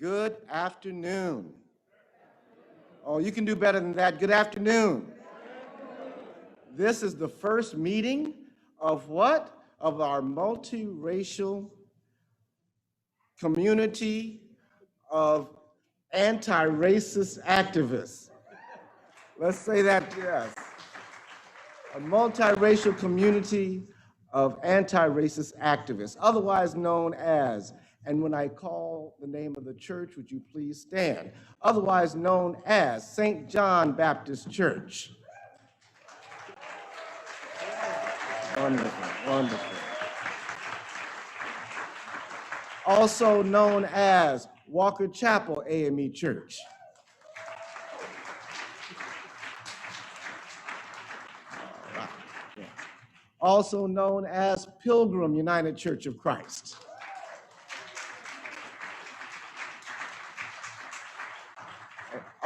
Good afternoon. Oh, you can do better than that. Good afternoon. This is the first meeting of what? Of our multiracial community of anti-racist activists. Let's say that, yes. A multiracial community of anti-racist activists, otherwise known as, and when I call the name of the church, would you please stand, otherwise known as St. John Baptist Church. Wonderful, wonderful. Also known as Walker Chapel AME Church. Also known as Pilgrim United Church of Christ.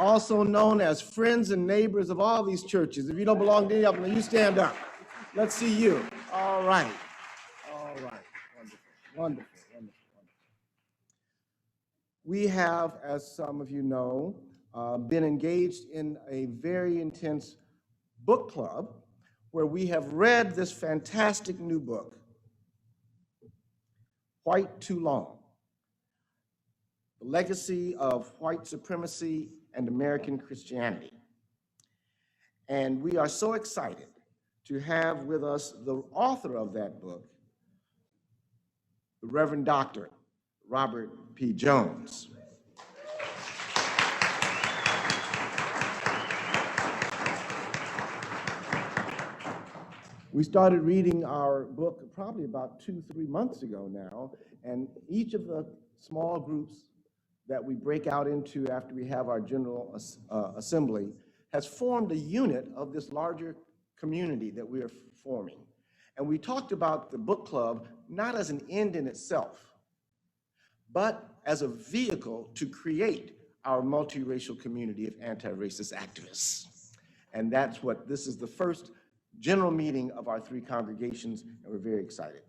Also known as friends and neighbors of all these churches. If you don't belong to any of them, you stand up. Let's see you. All right. All right. Wonderful. Wonderful. Wonderful. We have, as some of you know, been engaged in a very intense book club where we have read this fantastic new book, White Too Long, The Legacy of White Supremacy and American Christianity. And we are so excited to have with us the author of that book, the Reverend Dr. Robert P. Jones. We started reading our book probably about 2-3 months ago now, and each of the small groups that we break out into after we have our general assembly has formed a unit of this larger community that we are forming. And we talked about the book club not as an end in itself, but as a vehicle to create our multiracial community of anti-racist activists. And that's what this is, the first general meeting of our 3 congregations, and we're very excited.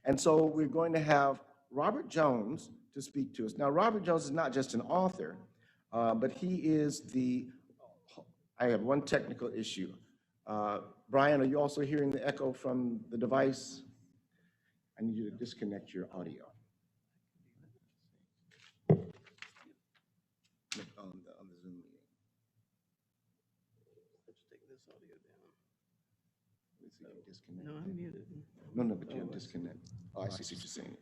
And so we're going to have Robert Jones to speak to us. Now, Robert Jones is not just an author, but he is I have one technical issue. Brian, are you also hearing the echo from the device? I need you to disconnect your audio. On the Zoom meeting. Let's take this audio down. Let's see if you disconnect. No, I'm muted. No, but you have disconnect. Oh, I see what you're saying.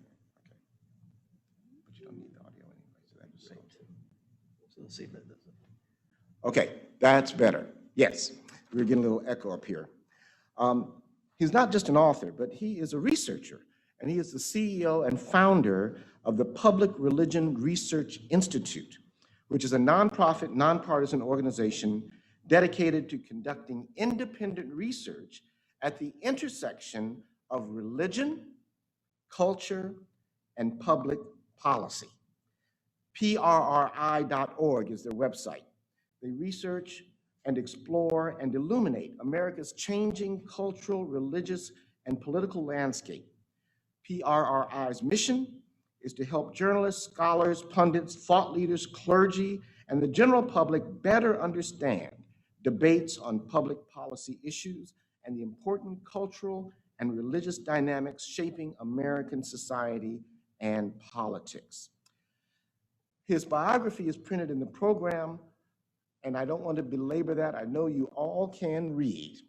Okay. But you don't need the audio anyway, so that's so. So let's see if that does it. Okay, that's better. Yes, we're getting a little echo up here. He's not just an author, but he is a researcher, and he is the CEO and founder of the Public Religion Research Institute, which is a nonprofit, nonpartisan organization dedicated to conducting independent research at the intersection of religion, culture, and public policy. PRRI.org is their website. They research and explore and illuminate America's changing cultural, religious, and political landscape. PRRI's mission is to help journalists, scholars, pundits, thought leaders, clergy, and the general public better understand debates on public policy issues and the important cultural and religious dynamics shaping American society and politics. His biography is printed in the program, and I don't want to belabor that. I know you all can read,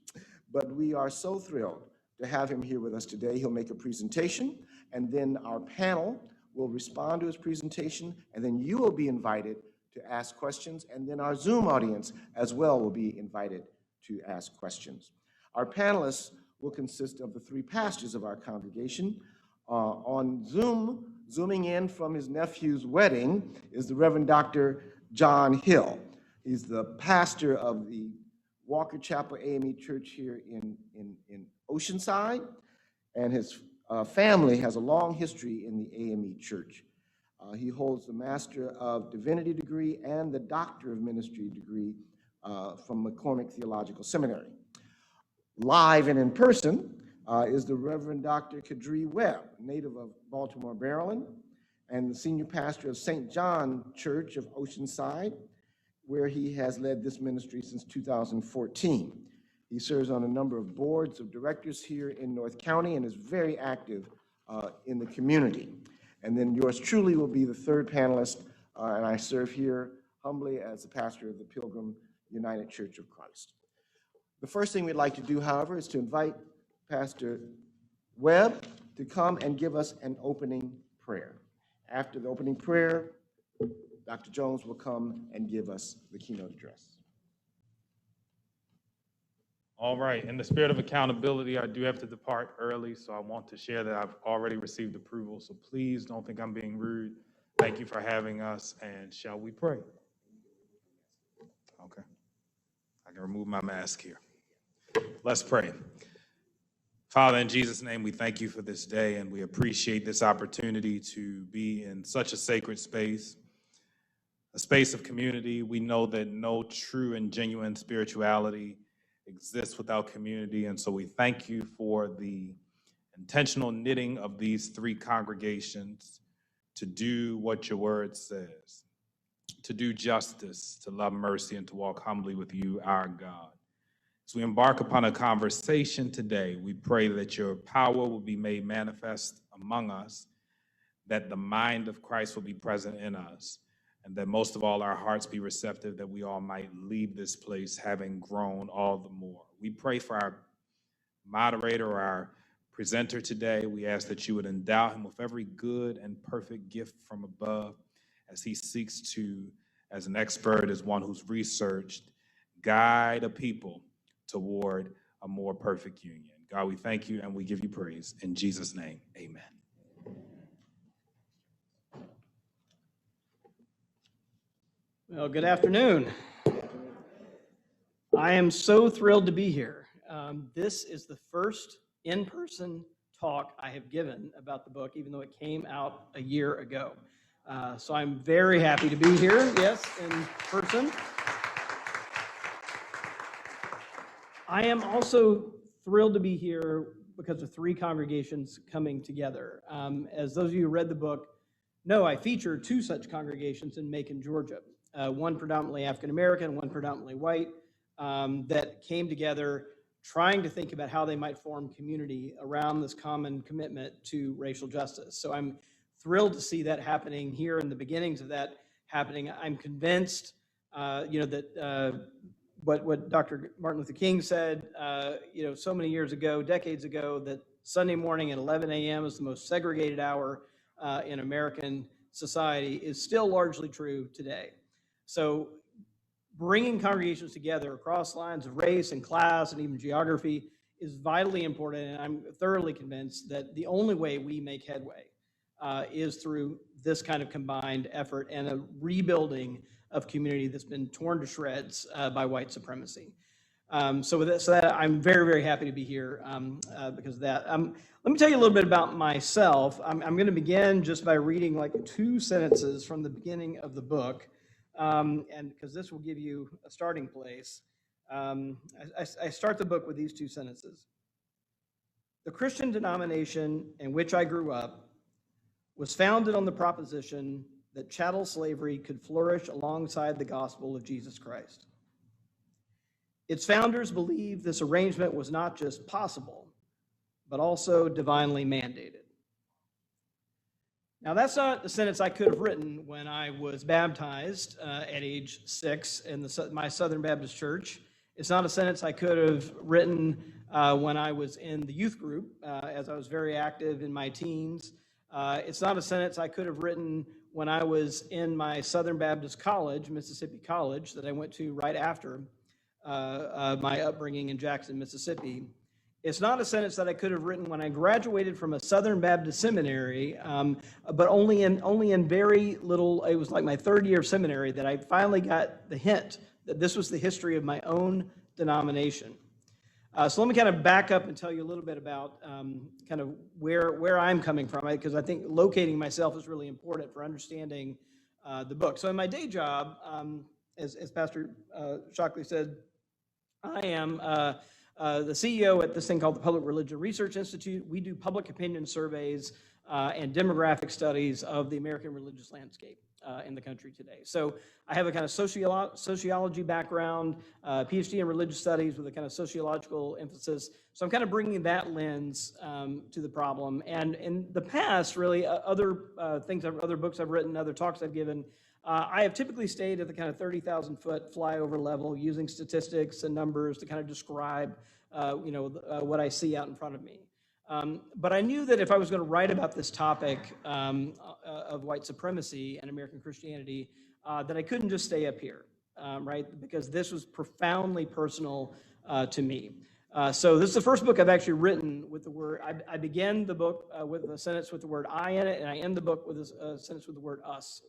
but we are so thrilled to have him here with us today. He'll make a presentation, and then our panel will respond to his presentation, and then you will be invited to ask questions, and then our Zoom audience as well will be invited to ask questions. Our panelists will consist of the 3 pastors of our congregation. On Zoom, zooming in from his nephew's wedding, is the Reverend Dr. John Hill. He's the pastor of the Walker Chapel AME Church here in Oceanside, and his family has a long history in the AME Church. He holds the Master of Divinity degree and the Doctor of Ministry degree from McCormick Theological Seminary. Live and in person is the Reverend Dr. Kadri Webb, native of Baltimore, Maryland, and the senior pastor of St. John Church of Oceanside, where he has led this ministry since 2014. He serves on a number of boards of directors here in North County and is very active in the community. And then yours truly will be the third panelist, and I serve here humbly as the pastor of the Pilgrim United Church of Christ. The first thing we'd like to do, however, is to invite Pastor Webb to come and give us an opening prayer. After the opening prayer, Dr. Jones will come and give us the keynote address. All right, in the spirit of accountability, I do have to depart early, so I want to share that I've already received approval, so please don't think I'm being rude. Thank you for having us, and shall we pray? Okay, I can remove my mask here. Let's pray. Father, in Jesus' name, we thank you for this day, and we appreciate this opportunity to be in such a sacred space, a space of community. We know that no true and genuine spirituality exists without community, and so we thank you for the intentional knitting of these three congregations to do what your word says, to do justice, to love mercy, and to walk humbly with you, our God. As we embark upon a conversation today, we pray that your power will be made manifest among us, that the mind of Christ will be present in us, and that most of all our hearts be receptive, that we all might leave this place having grown all the more. We pray for our moderator or our presenter today. We ask that you would endow him with every good and perfect gift from above as he seeks to, as an expert, as one who's researched, guide a people toward a more perfect union. God, we thank you and we give you praise. In Jesus' name, amen. Well, good afternoon. I am so thrilled to be here. This is the first in-person talk I have given about the book, even though it came out a year ago. So I'm very happy to be here, yes, in person. I am also thrilled to be here because of three congregations coming together. As those of you who read the book know, I feature two such congregations in Macon, Georgia. One predominantly African-American, one predominantly white, that came together trying to think about how they might form community around this common commitment to racial justice. So I'm thrilled to see that happening here and the beginnings of that happening. I'm convinced, that what Dr. Martin Luther King said, so many years ago, decades ago, that Sunday morning at 11 a.m. is the most segregated hour in American society, is still largely true today. So bringing congregations together across lines of race and class and even geography is vitally important, and I'm thoroughly convinced that the only way we make headway is through this kind of combined effort and a rebuilding of community that's been torn to shreds by white supremacy. So with that, I'm very, very happy to be here because of that. Let me tell you a little bit about myself. I'm going to begin just by reading like two sentences from the beginning of the book. And because this will give you a starting place. I start the book with these two sentences. The Christian denomination in which I grew up was founded on the proposition that chattel slavery could flourish alongside the gospel of Jesus Christ. Its founders believed this arrangement was not just possible, but also divinely mandated. Now, that's not the sentence I could have written when I was baptized at age 6 in my Southern Baptist church. It's not a sentence I could have written when I was in the youth group, as I was very active in my teens. It's not a sentence I could have written when I was in my Southern Baptist college, Mississippi College, that I went to right after my upbringing in Jackson, Mississippi. It's not a sentence that I could have written when I graduated from a Southern Baptist seminary, but only in very little. It was like my third year of seminary that I finally got the hint that this was the history of my own denomination. So let me kind of back up and tell you a little bit about kind of where I'm coming from, because I think locating myself is really important for understanding the book. So in my day job, as Pastor Shockley said, I am the CEO at this thing called the Public Religion Research Institute. We do public opinion surveys and demographic studies of the American religious landscape in the country today. So I have a kind of sociology background, PhD in religious studies with a kind of sociological emphasis. So I'm kind of bringing that lens to the problem. And in the past, really, other books I've written, other talks I've given, I have typically stayed at the kind of 30,000-foot flyover level, using statistics and numbers to kind of describe, what I see out in front of me. But I knew that if I was going to write about this topic of white supremacy and American Christianity, that I couldn't just stay up here, right? Because this was profoundly personal to me. So this is the first book I've actually written with the word, I begin the book with a sentence with the word I in it, and I end the book with a sentence with the word us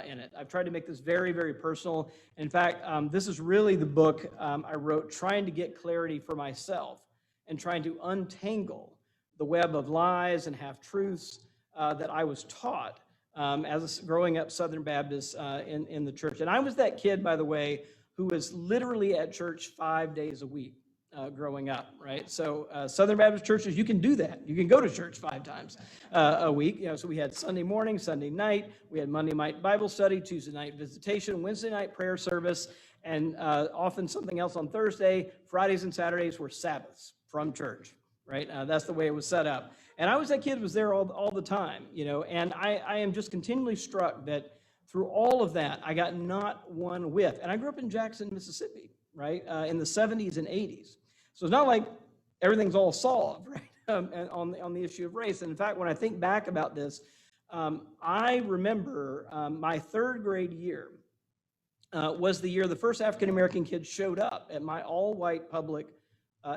in it. I've tried to make this very, very personal. In fact, this is really the book I wrote trying to get clarity for myself and trying to untangle the web of lies and half-truths that I was taught as a growing up Southern Baptist in the church. And I was that kid, by the way, who was literally at church 5 days a week growing up, right? So Southern Baptist churches, you can do that. You can go to church 5 times a week. So we had Sunday morning, Sunday night, we had Monday night Bible study, Tuesday night visitation, Wednesday night prayer service, and often something else on Thursday. Fridays and Saturdays were Sabbaths from church. Right? That's the way it was set up. And I was that kid was there all the time, and I am just continually struck that through all of that, I got not one whiff. And I grew up in Jackson, Mississippi, right, in the 70s and 80s. So it's not like everything's all solved, right, on the issue of race. And in fact, when I think back about this, I remember my 3rd grade year was the year the first African-American kid showed up at my all-white public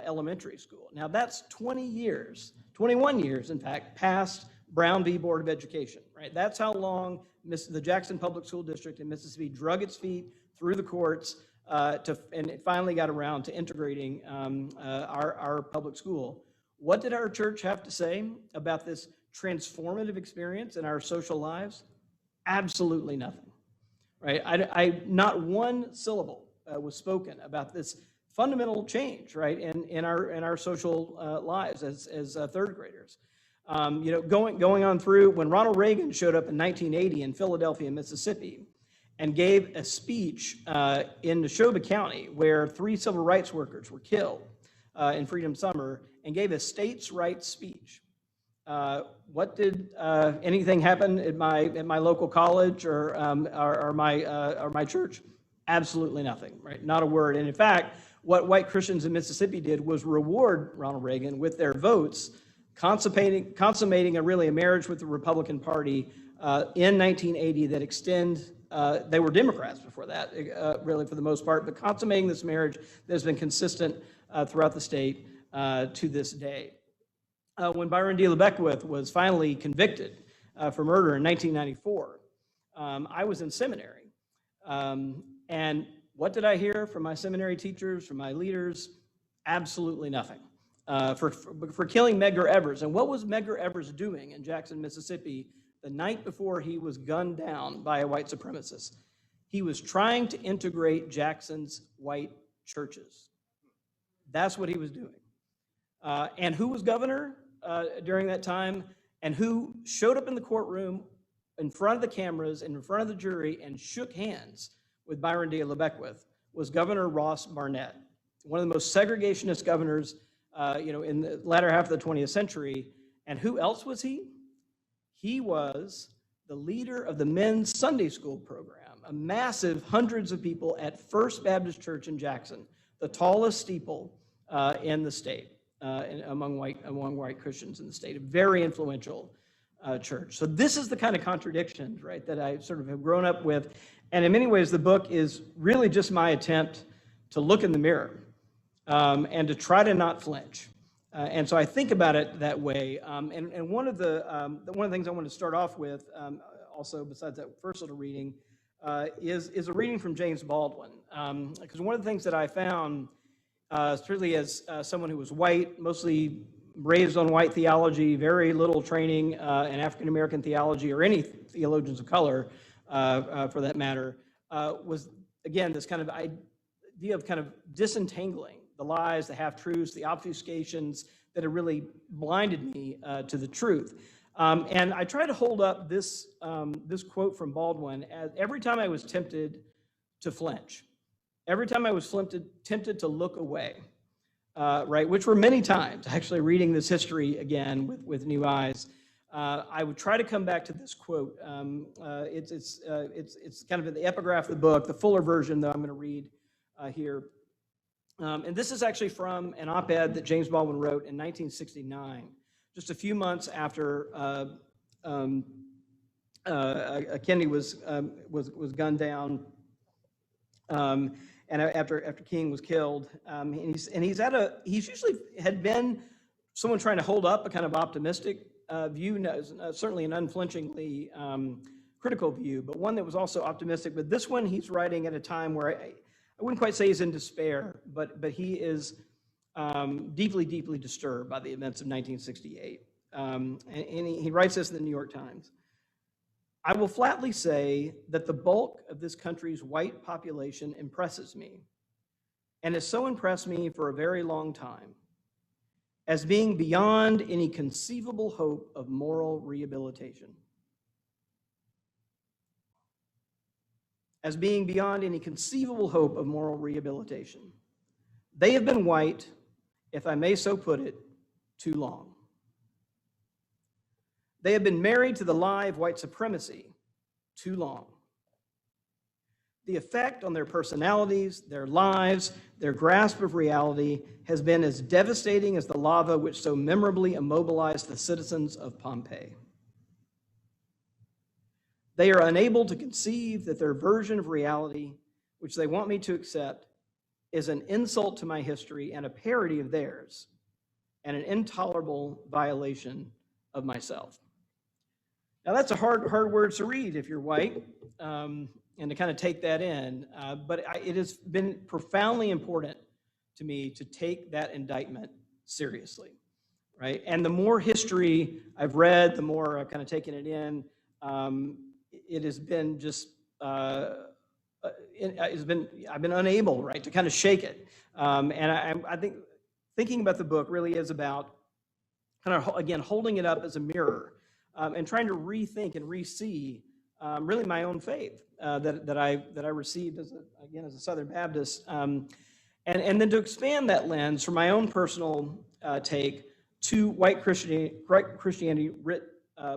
elementary school. Now that's 21 years, in fact, past Brown v. Board of Education, right? That's how long the Jackson Public School District in Mississippi drug its feet through the courts and it finally got around to integrating our public school. What did our church have to say about this transformative experience in our social lives? Absolutely nothing, right? Not one syllable was spoken about this fundamental change, right, in our social lives as 3rd graders. Going on through when Ronald Reagan showed up in 1980 in Philadelphia, Mississippi, and gave a speech in Neshoba County where 3 civil rights workers were killed in Freedom Summer, and gave a states' rights speech. What did anything happen at my local college or my church? Absolutely nothing, right? Not a word. And in fact, what white Christians in Mississippi did was reward Ronald Reagan with their votes, consummating a marriage with the Republican Party in 1980 that they were Democrats before that, really for the most part, but consummating this marriage that has been consistent throughout the state to this day. When Byron D. LeBeckwith was finally convicted for murder in 1994, I was in seminary. And what did I hear from my seminary teachers, from my leaders? Absolutely nothing. For killing Medgar Evers. And what was Medgar Evers doing in Jackson, Mississippi the night before he was gunned down by a white supremacist? He was trying to integrate Jackson's white churches. That's what he was doing. And who was governor during that time? And who showed up in the courtroom in front of the cameras and in front of the jury and shook hands with Byron D. LeBeckwith was Governor Ross Barnett, one of the most segregationist governors, in the latter half of the 20th century. And who else was he? He was the leader of the men's Sunday school program, a massive hundreds of people at First Baptist Church in Jackson, the tallest steeple in the state, among white Christians in the state, a very influential church. So this is the kind of contradictions, right, that I sort of have grown up with. And in many ways, the book is really just my attempt to look in the mirror and to try to not flinch. And so I think about it that way. And one of the things I want to start off with, also besides that first little reading, is a reading from James Baldwin. Because one of the things that I found, certainly as someone who was white, mostly raised on white theology, very little training in African-American theology or any theologians of color, for that matter, was, again, this kind of idea of kind of disentangling the lies, the half-truths, the obfuscations that have really blinded me to the truth. And I try to hold up this, this quote from Baldwin as every time I was tempted to flinch, every time I was tempted to look away, right, which were many times, actually reading this history again with new eyes, I would try to come back to this quote. It's kind of the epigraph of the book, the fuller version, though, I'm going to read here. And this is actually from an op-ed that James Baldwin wrote in 1969, just a few months after Kennedy was gunned down, and after King was killed. And he's usually had been someone trying to hold up a kind of optimistic view, certainly an unflinchingly critical view, but one that was also optimistic. But this one he's writing at a time where I wouldn't quite say he's in despair, but he is deeply, deeply disturbed by the events of 1968. And he writes this in the New York Times. I will flatly say that the bulk of this country's white population impresses me, and has so impressed me for a very long time, as being beyond any conceivable hope of moral rehabilitation. As being beyond any conceivable hope of moral rehabilitation. They have been white, if I may so put it, too long. They have been married to the lie of white supremacy too long. The effect on their personalities, their lives, their grasp of reality has been as devastating as the lava which so memorably immobilized the citizens of Pompeii. They are unable to conceive that their version of reality, which they want me to accept, is an insult to my history and a parody of theirs, and an intolerable violation of myself. Now that's a hard words to read if you're white, and to kind of take that in, but it has been profoundly important to me to take that indictment seriously, right? And the more history I've read, the more I've kind of taken it in. It has been just, I've been unable, right, to kind of shake it. And I think thinking about the book really is about kind of, again, holding it up as a mirror, and trying to rethink and re-see really my own faith that I received as a Southern Baptist, and then to expand that lens from my own personal take to white Christianity writ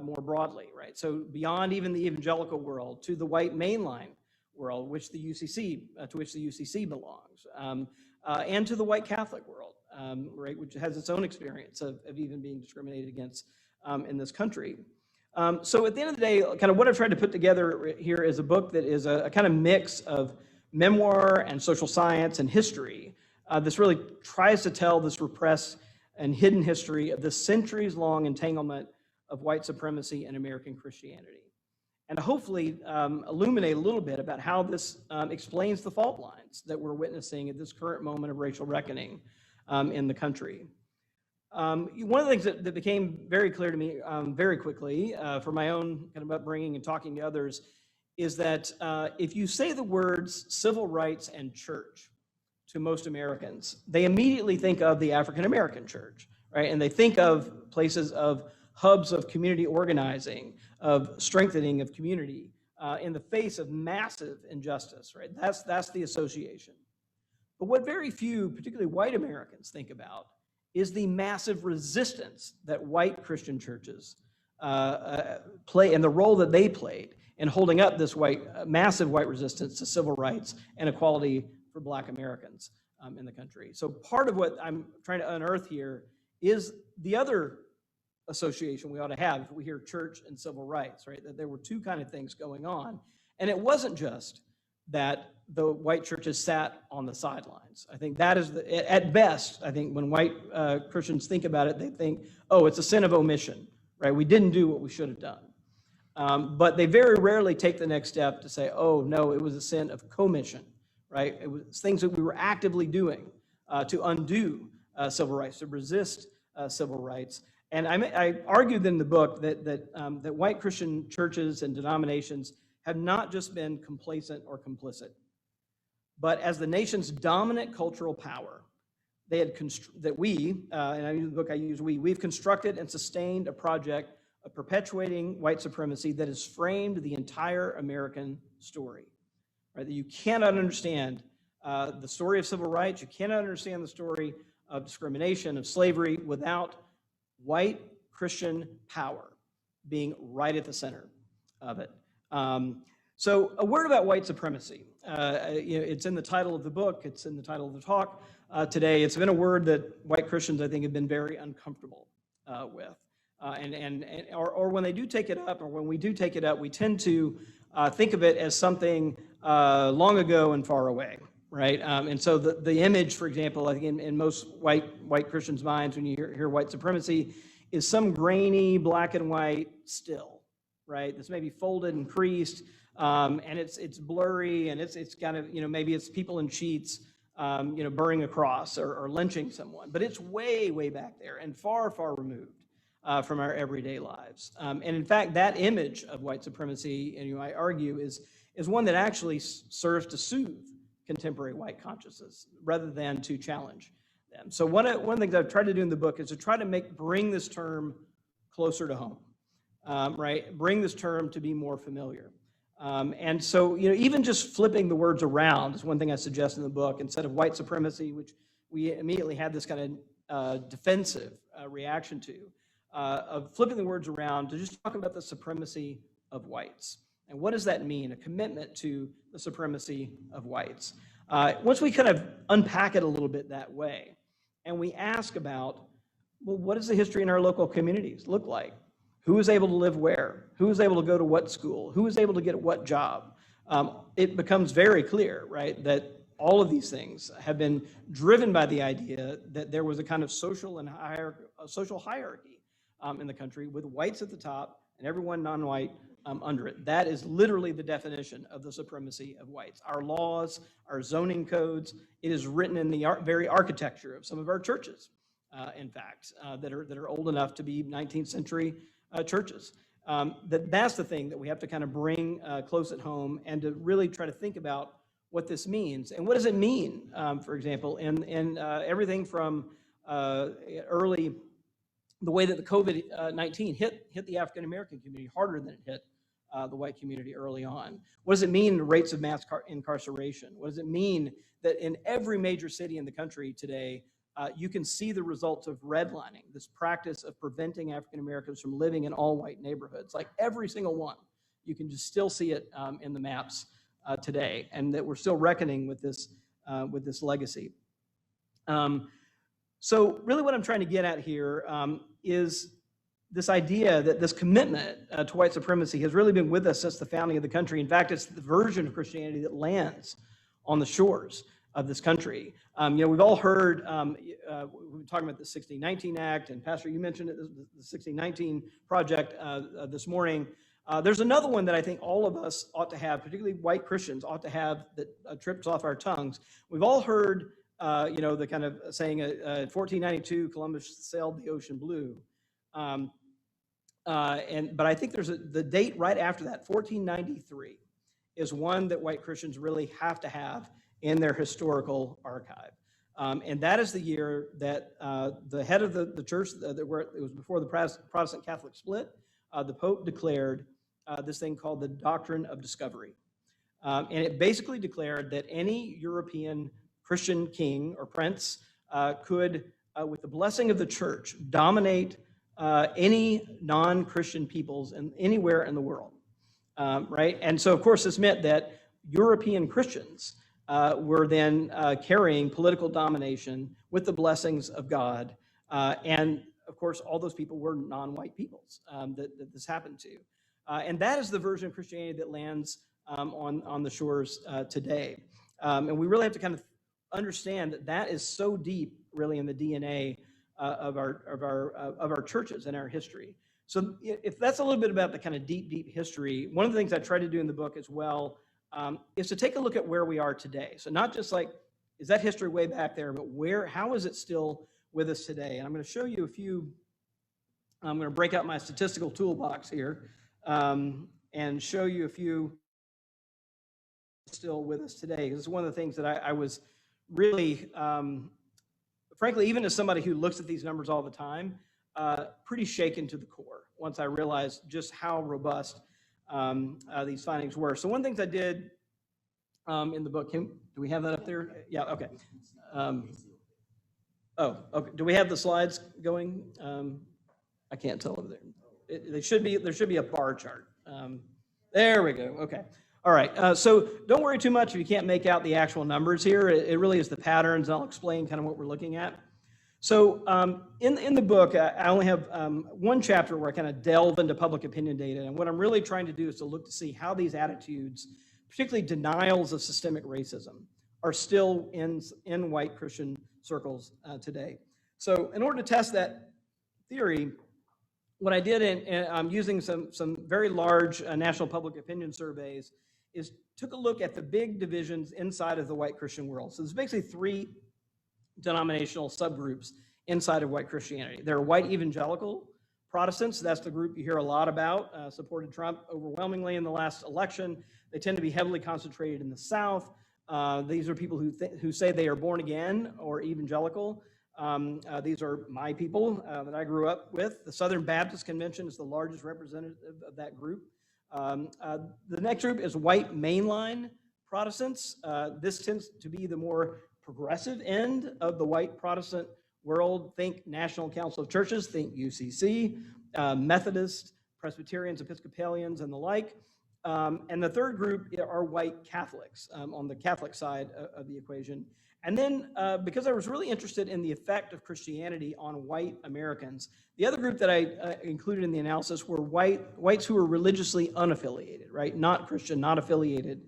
more broadly, right? So beyond even the evangelical world to the white mainline world, which the UCC to which the UCC belongs, and to the white Catholic world, right, which has its own experience of even being discriminated against in this country. So at the end of the day, kind of what I've tried to put together here is a book that is a kind of mix of memoir and social science and history. This really tries to tell this repressed and hidden history of this centuries-long entanglement of white supremacy and American Christianity, and to hopefully illuminate a little bit about how this explains the fault lines that we're witnessing at this current moment of racial reckoning in the country. One of the things that became very clear to me very quickly for my own kind of upbringing and talking to others is that if you say the words civil rights and church to most Americans, they immediately think of the African American church, right? And they think of places of hubs of community organizing, of strengthening of community in the face of massive injustice, right? That's the association. But what very few, particularly white Americans, think about is the massive resistance that white Christian churches play and the role that they played in holding up this massive white resistance to civil rights and equality for Black Americans in the country. So part of what I'm trying to unearth here is the other association we ought to have if we hear church and civil rights, right? That there were two kind of things going on. And it wasn't just that the white churches sat on the sidelines. I think that is, at best, I think when white Christians think about it, they think, oh, it's a sin of omission, right? We didn't do what we should have done. But they very rarely take the next step to say, oh, no, it was a sin of commission, right? It was things that we were actively doing to undo civil rights, to resist civil rights. And I argued in the book that white Christian churches and denominations have not just been complacent or complicit, but as the nation's dominant cultural power, they had that we, and I use the book I use we've constructed and sustained a project of perpetuating white supremacy that has framed the entire American story. Right? That you cannot understand the story of civil rights, you cannot understand the story of discrimination, of slavery, without white Christian power being right at the center of it. So a word about white supremacy. It's in the title of the book, it's in the title of the talk today. It's been a word that white Christians, I think, have been very uncomfortable with. Or when they do take it up, or when we do take it up, we tend to think of it as something long ago and far away, right? And so the image, for example, I think in most white Christians' minds when you hear white supremacy is some grainy black and white still, right? That's maybe folded and creased, and it's blurry, and it's kind of, maybe it's people in sheets, burning a cross or lynching someone, but it's way, way back there and far, far removed from our everyday lives. And in fact, that image of white supremacy, and I argue, is one that actually serves to soothe contemporary white consciousness rather than to challenge them. So one of the things I've tried to do in the book is to try to bring this term closer to home, right? Bring this term to be more familiar. And so, even just flipping the words around is one thing I suggest in the book. Instead of white supremacy, which we immediately had this kind of defensive reaction to, of flipping the words around to just talk about the supremacy of whites. And what does that mean? A commitment to the supremacy of whites. Once we kind of unpack it a little bit that way, and we ask about, well, what does the history in our local communities look like? Who is able to live where? Who is able to go to what school? Who is able to get what job? It becomes very clear, right, that all of these things have been driven by the idea that there was a kind of social hierarchy in the country, with whites at the top and everyone non-white under it. That is literally the definition of the supremacy of whites. Our laws, our zoning codes, it is written in the very architecture of some of our churches, in fact, that are old enough to be 19th century churches. That's the thing that we have to kind of bring close at home, and to really try to think about what this means. And what does it mean, for example, in everything from the way that the COVID-19 hit the African-American community harder than it hit the white community early on. What does it mean in rates of mass incarceration? What does it mean that in every major city in the country today, you can see the results of redlining, this practice of preventing African-Americans from living in all white neighborhoods, like every single one. You can just still see it in the maps today, and that we're still reckoning with this legacy. So really what I'm trying to get at here is this idea that this commitment to white supremacy has really been with us since the founding of the country. In fact, it's the version of Christianity that lands on the shores of this country. We've all heard, we were talking about the 1619 Act, and Pastor, you mentioned it, the 1619 Project this morning. There's another one that I think all of us ought to have, particularly white Christians ought to have, that trips off our tongues. We've all heard, the kind of saying, 1492, Columbus sailed the ocean blue. But I think there's the date right after that, 1493, is one that white Christians really have to have in their historical archive. And that is the year that the head of the church, it was before the Protestant Catholic split, the Pope declared this thing called the Doctrine of Discovery. And it basically declared that any European Christian king or prince could, with the blessing of the church, dominate any non-Christian peoples anywhere in the world, right? And so, of course, this meant that European Christians were then carrying political domination with the blessings of God. And, of course, all those people were non-white peoples that this happened to. And that is the version of Christianity that lands on the shores today. And we really have to kind of understand that that is so deep, really, in the DNA of our churches and our history. So if that's a little bit about the kind of deep history, one of the things I try to do in the book as well is to take a look at where we are today. So not just like, is that history way back there, but how is it still with us today? And I'm going to show you I'm going to break out my statistical toolbox here and show you a few still with us today. This is one of the things that I was really frankly, even as somebody who looks at these numbers all the time, pretty shaken to the core once I realized just how robust these findings were. So one of the things I did in the book, do we have that up there? Yeah, okay. Okay. Do we have the slides going? I can't tell over there. There should be a bar chart. There we go. Okay. All right. So don't worry too much if you can't make out the actual numbers here. It really is the patterns. I'll explain kind of what we're looking at. So in the book, I only have one chapter where I kind of delve into public opinion data. And what I'm really trying to do is to look to see how these attitudes, particularly denials of systemic racism, are still in white Christian circles today. So in order to test that theory, what I did using some very large national public opinion surveys is took a look at the big divisions inside of the white Christian world. So there's basically three denominational subgroups inside of white Christianity. There are white evangelical Protestants. That's the group you hear a lot about, supported Trump overwhelmingly in the last election. They tend to be heavily concentrated in the South. These are people who say they are born again or evangelical. These are my people that I grew up with. The Southern Baptist Convention is the largest representative of that group. The next group is white mainline Protestants. This tends to be the more progressive end of the white Protestant world. Think National Council of Churches, think UCC, Methodists, Presbyterians, Episcopalians, and the like. And the third group are white Catholics on the Catholic side of the equation. And then because I was really interested in the effect of Christianity on white Americans, the other group that I included in the analysis were whites who were religiously unaffiliated, right? Not Christian, not affiliated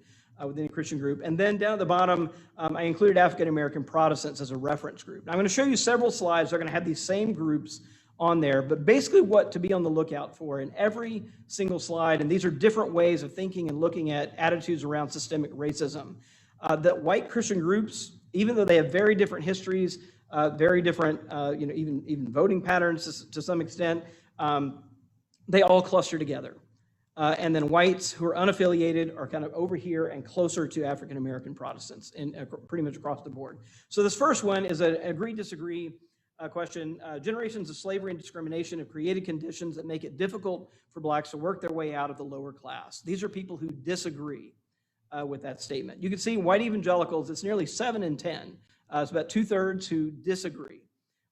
with any Christian group. And then down at the bottom, I included African-American Protestants as a reference group. Now, I'm going to show you several slides. They're going to have these same groups on there, but basically what to be on the lookout for in every single slide, and these are different ways of thinking and looking at attitudes around systemic racism, that white Christian groups, even though they have very different histories, very different, even voting patterns to some extent, they all cluster together. And then whites who are unaffiliated are kind of over here and closer to African-American Protestants pretty much across the board. So this first one is an agree-disagree question. Generations of slavery and discrimination have created conditions that make it difficult for blacks to work their way out of the lower class. These are people who disagree with that statement. You can see white evangelicals, it's nearly 7 in 10. It's about 2/3 who disagree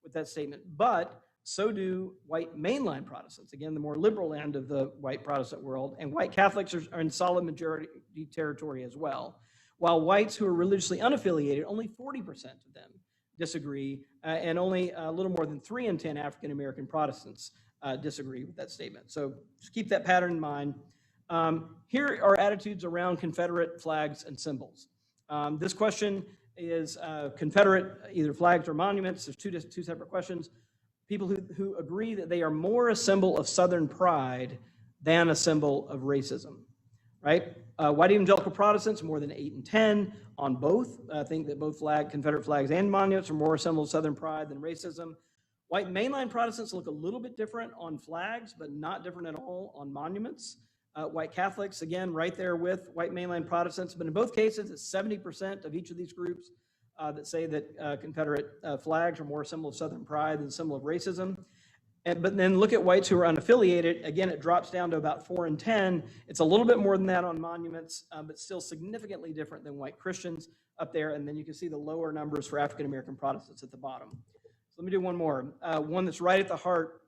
with that statement. But so do white mainline Protestants, again, the more liberal end of the white Protestant world, and white Catholics are in solid majority territory as well. While whites who are religiously unaffiliated, only 40% of them disagree, and only a little more than 3 in 10 African-American Protestants disagree with that statement. So just keep that pattern in mind. Here are attitudes around Confederate flags and symbols. This question is Confederate either flags or monuments. There's two separate questions. People who agree that they are more a symbol of Southern pride than a symbol of racism, right? White evangelical Protestants, more than 8 in 10 on both. Think that both Confederate flags and monuments are more a symbol of Southern pride than racism. White mainline Protestants look a little bit different on flags, but not different at all on monuments. White Catholics, again, right there with white mainline Protestants, but in both cases, it's 70% of each of these groups that say that Confederate flags are more a symbol of Southern pride than a symbol of racism. But then look at whites who are unaffiliated. Again, it drops down to about 4 in 10. It's a little bit more than that on monuments, but still significantly different than white Christians up there. And then you can see the lower numbers for African-American Protestants at the bottom. So let me do one more. One that's right at the heart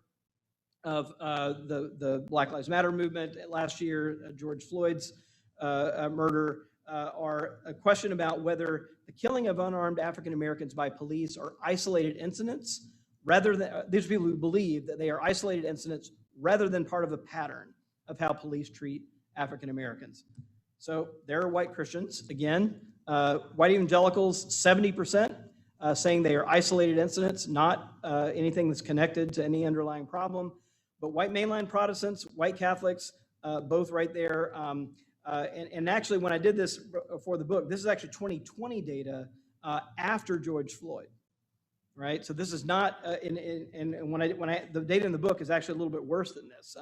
of the Black Lives Matter movement last year, George Floyd's murder, are a question about whether the killing of unarmed African Americans by police are isolated incidents, rather than these are people who believe that they are isolated incidents rather than part of a pattern of how police treat African Americans. So there are white Christians, again, white evangelicals, 70%, saying they are isolated incidents, not anything that's connected to any underlying problem. But white mainline Protestants, white Catholics, both right there. And actually, when I did this for the book, this is actually 2020 data after George Floyd, right? So this is not, the data in the book is actually a little bit worse than this,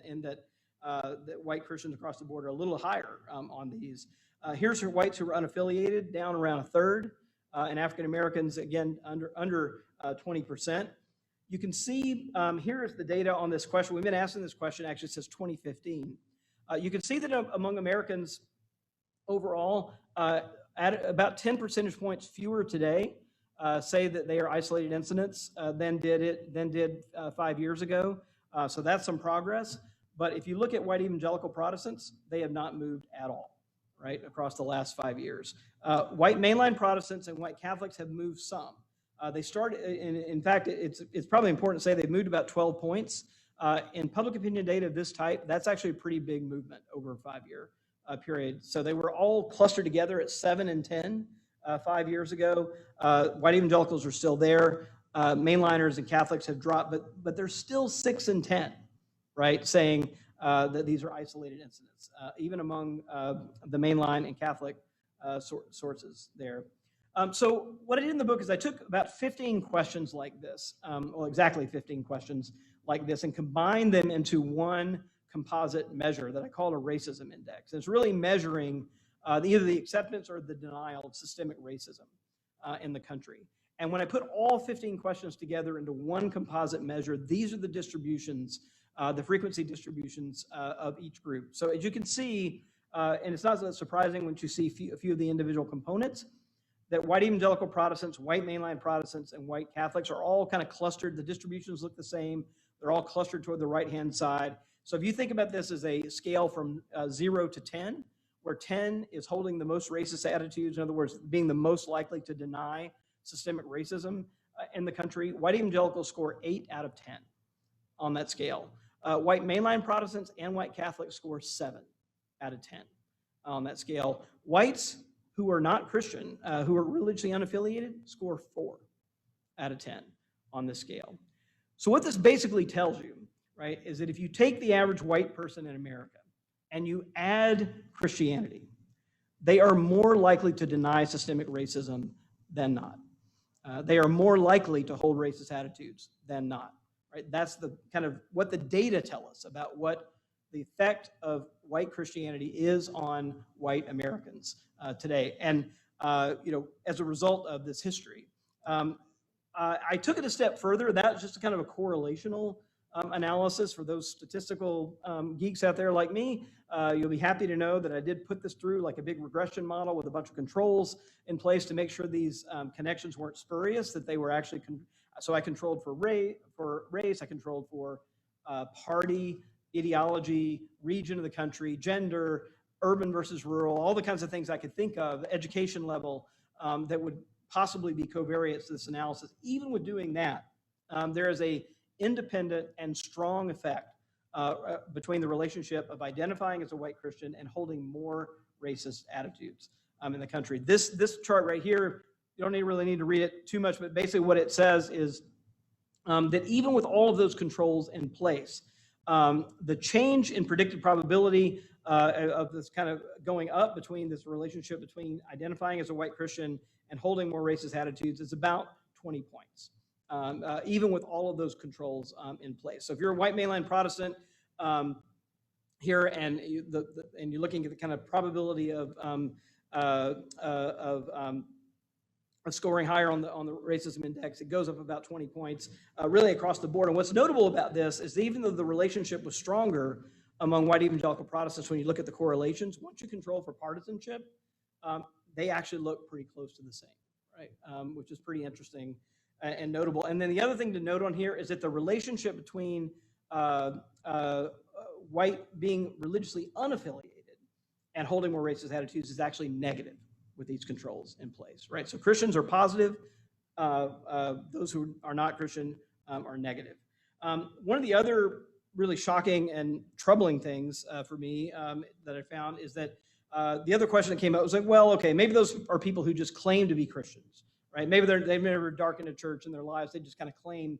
in that white Christians across the board are a little higher on these. Here's whites who are unaffiliated, down around 1/3, and African Americans, again, under 20%. You can see here is the data on this question. We've been asking this question actually since 2015. You can see that among Americans overall, at about 10 percentage points fewer today say that they are isolated incidents than did 5 years ago. So that's some progress. But if you look at white evangelical Protestants, they have not moved at all, right, across the last 5 years. White mainline Protestants and white Catholics have moved some. They started, in fact, it's probably important to say they've moved about 12 points. In public opinion data of this type, that's actually a pretty big movement over a 5-year period. So they were all clustered together at 7 and 10 5 years ago. White evangelicals are still there. Mainliners and Catholics have dropped, but they're still 6 and 10, right, saying that these are isolated incidents, even among the mainline and Catholic sources there. So what I did in the book is I took about 15 questions like this, well, exactly 15 questions like this, and combined them into one composite measure that I call a racism index. And it's really measuring either the acceptance or the denial of systemic racism in the country. And when I put all 15 questions together into one composite measure, these are the distributions, the frequency distributions of each group. So as you can see, and it's not so surprising once you see a few of the individual components, that white evangelical Protestants, white mainline Protestants, and white Catholics are all kind of clustered. The distributions look the same. They're all clustered toward the right-hand side. So if you think about this as a scale from 0 to 10, where 10 is holding the most racist attitudes, in other words, being the most likely to deny systemic racism in the country, white evangelicals score 8 out of 10 on that scale. White mainline Protestants and white Catholics score 7 out of 10 on that scale. Whites who are not Christian, who are religiously unaffiliated, score 4 out of 10 on this scale. So what this basically tells you, right, is that if you take the average white person in America and you add Christianity, they are more likely to deny systemic racism than not. They are more likely to hold racist attitudes than not, right? That's the kind of what the data tell us about what the effect of white Christianity is on white Americans today. And, as a result of this history, I took it a step further. That's just kind of a correlational analysis for those statistical geeks out there like me. You'll be happy to know that I did put this through like a big regression model with a bunch of controls in place to make sure these connections weren't spurious, that they were actually, so I controlled for race, I controlled for party, ideology, region of the country, gender, urban versus rural, all the kinds of things I could think of, education level, that would possibly be covariates to this analysis. Even with doing that, there is a independent and strong effect between the relationship of identifying as a white Christian and holding more racist attitudes in the country. This chart right here, you don't really need to read it too much, but basically what it says is that even with all of those controls in place, the change in predicted probability of this kind of going up between this relationship between identifying as a white Christian and holding more racist attitudes is about 20 points, even with all of those controls in place. So if you're a white mainline Protestant here and you're looking at the kind of probability of scoring higher on the racism index, it goes up about 20 points really across the board. And what's notable about this is that even though the relationship was stronger among white evangelical Protestants, when you look at the correlations, once you control for partisanship, they actually look pretty close to the same, right? Which is pretty interesting and notable. And then the other thing to note on here is that the relationship between white being religiously unaffiliated and holding more racist attitudes is actually negative with these controls in place, right? So Christians are positive, those who are not Christian are negative. One of the other really shocking and troubling things for me that I found is that the other question that came up was like, well, okay, maybe those are people who just claim to be Christians, right? Maybe they've never darkened a church in their lives, they just kind of claim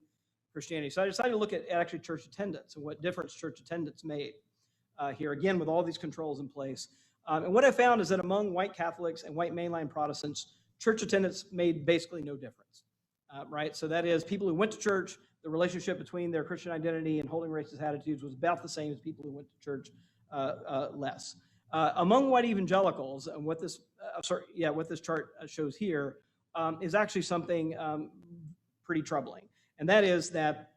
Christianity. So I decided to look at actually church attendance and what difference church attendance made here, again, with all these controls in place. And what I found is that among white Catholics and white mainline Protestants, church attendance made basically no difference, right? So that is, people who went to church, the relationship between their Christian identity and holding racist attitudes was about the same as people who went to church less. Among white evangelicals, and what this chart shows here is actually something pretty troubling. And that is that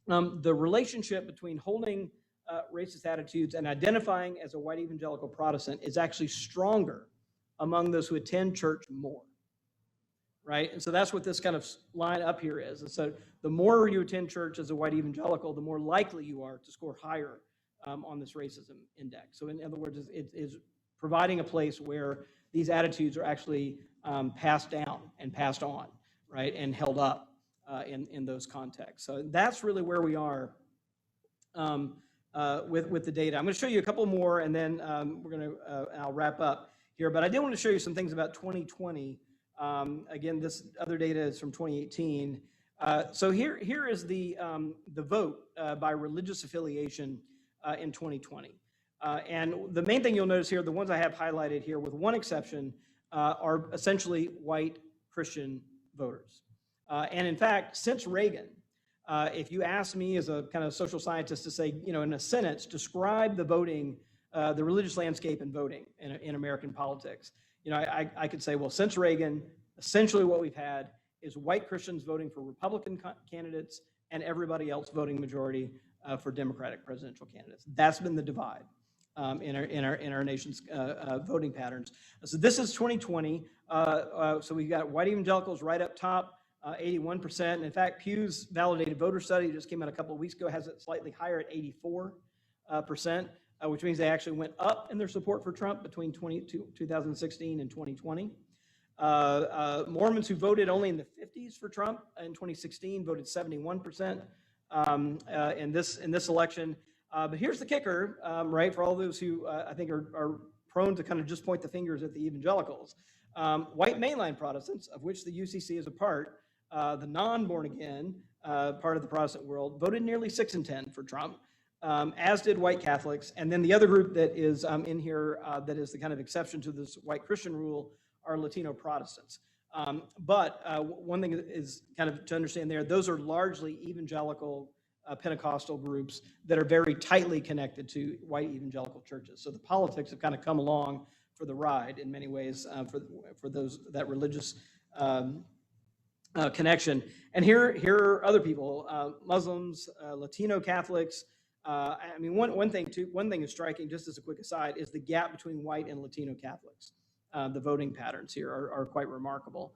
the relationship between holding racist attitudes and identifying as a white evangelical Protestant is actually stronger among those who attend church more, right? And so that's what this kind of line up here is. And so the more you attend church as a white evangelical, the more likely you are to score higher on this racism index. So in other words, it is providing a place where these attitudes are actually passed down and passed on, right, and held up in those contexts. So that's really where we are with the data. I'm going to show you a couple more, and then I'll wrap up here. But I did want to show you some things about 2020. Again, this other data is from 2018. So here is the vote by religious affiliation in 2020. And the main thing you'll notice here, the ones I have highlighted here, with one exception, are essentially white Christian voters. And in fact, since Reagan, if you ask me as a kind of social scientist to say, in a sentence, describe the voting, the religious landscape in voting in American politics, I could say, well, since Reagan, essentially what we've had is white Christians voting for Republican candidates and everybody else voting majority for Democratic presidential candidates. That's been the divide in our nation's voting patterns. So this is 2020. So we've got white evangelicals right up top. 81%. And in fact, Pew's validated voter study just came out a couple of weeks ago, has it slightly higher at 84%, which means they actually went up in their support for Trump between 2016 and 2020. Mormons who voted only in the 50s for Trump in 2016 voted 71% in this election. But here's the kicker, right, for all those who I think are prone to kind of just point the fingers at the evangelicals. White mainline Protestants, of which the UCC is a part, the non-born again part of the Protestant world, voted nearly 6 in 10 for Trump, as did white Catholics. And then the other group that is in here that is the kind of exception to this white Christian rule are Latino Protestants. But one thing is kind of to understand there, those are largely evangelical Pentecostal groups that are very tightly connected to white evangelical churches. So the politics have kind of come along for the ride in many ways for that religious connection. And here are other people, Muslims, Latino Catholics. I mean, one thing is striking, just as a quick aside, is the gap between white and Latino Catholics. The voting patterns here are quite remarkable.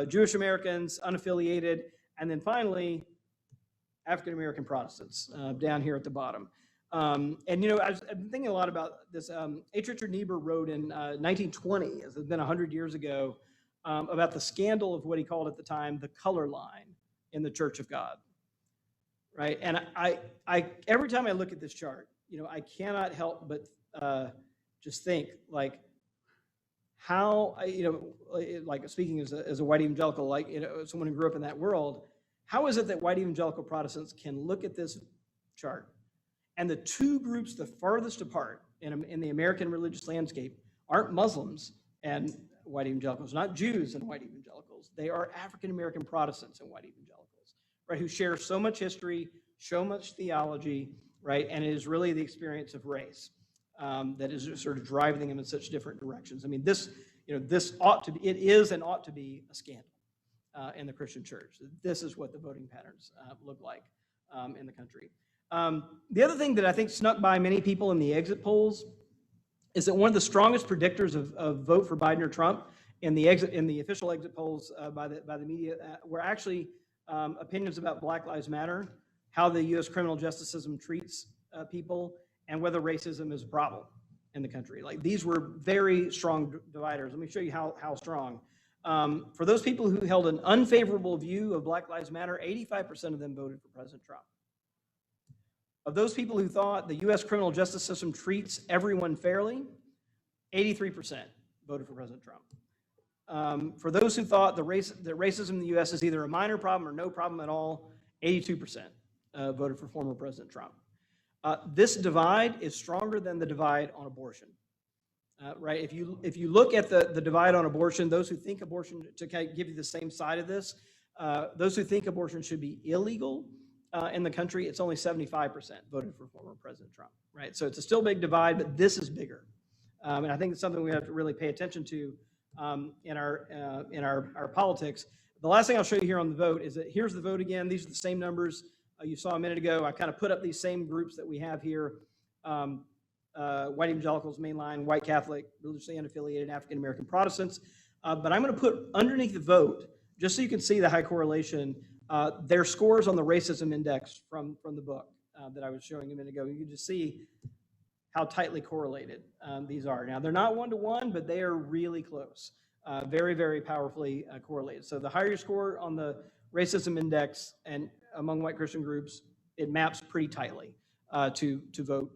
Jewish Americans, unaffiliated, and then finally, African American Protestants down here at the bottom. And I've been thinking a lot about this. H. Richard Niebuhr wrote in 1920, as it's been 100 years ago, about the scandal of what he called at the time the color line in the Church of God, right? And I every time I look at this chart, I cannot help but just think like how like speaking as a white evangelical, like someone who grew up in that world, how is it that white evangelical Protestants can look at this chart and the two groups the farthest apart in the American religious landscape aren't Muslims and white evangelicals, not Jews and white evangelicals. They are African American Protestants and white evangelicals, right, who share so much history, so much theology, right, and it is really the experience of race that is sort of driving them in such different directions. I mean, this ought to be, it is and ought to be a scandal in the Christian church. This is what the voting patterns look like in the country. The other thing that I think snuck by many people in the exit polls is that one of the strongest predictors of vote for Biden or Trump in the official exit polls by the media were actually opinions about Black Lives Matter, how the U.S. criminal justice system treats people, and whether racism is a problem in the country. Like, these were very strong dividers. Let me show you how strong. For those people who held an unfavorable view of Black Lives Matter, 85% of them voted for President Trump. Of those people who thought the U.S. criminal justice system treats everyone fairly, 83% voted for President Trump. For those who thought that racism in the U.S. is either a minor problem or no problem at all, 82% voted for former President Trump. This divide is stronger than the divide on abortion, right? If you look at the divide on abortion, those who think abortion, to kind of give you the same side of this, those who think abortion should be illegal in the country, it's only 75% voted for former President Trump, right? So it's a still big divide, but this is bigger. And I think it's something we have to really pay attention to in our politics. The last thing I'll show you here on the vote is that here's the vote again. These are the same numbers you saw a minute ago. I kind of put up these same groups that we have here. White evangelicals, mainline, white Catholic, religiously unaffiliated, African-American Protestants. But I'm going to put underneath the vote, just so you can see the high correlation, their scores on the racism index from the book that I was showing a minute ago. You can just see how tightly correlated these are. Now, they're not one-to-one, but they are really close. Very, very powerfully correlated. So the higher your score on the racism index and among white Christian groups, it maps pretty tightly to vote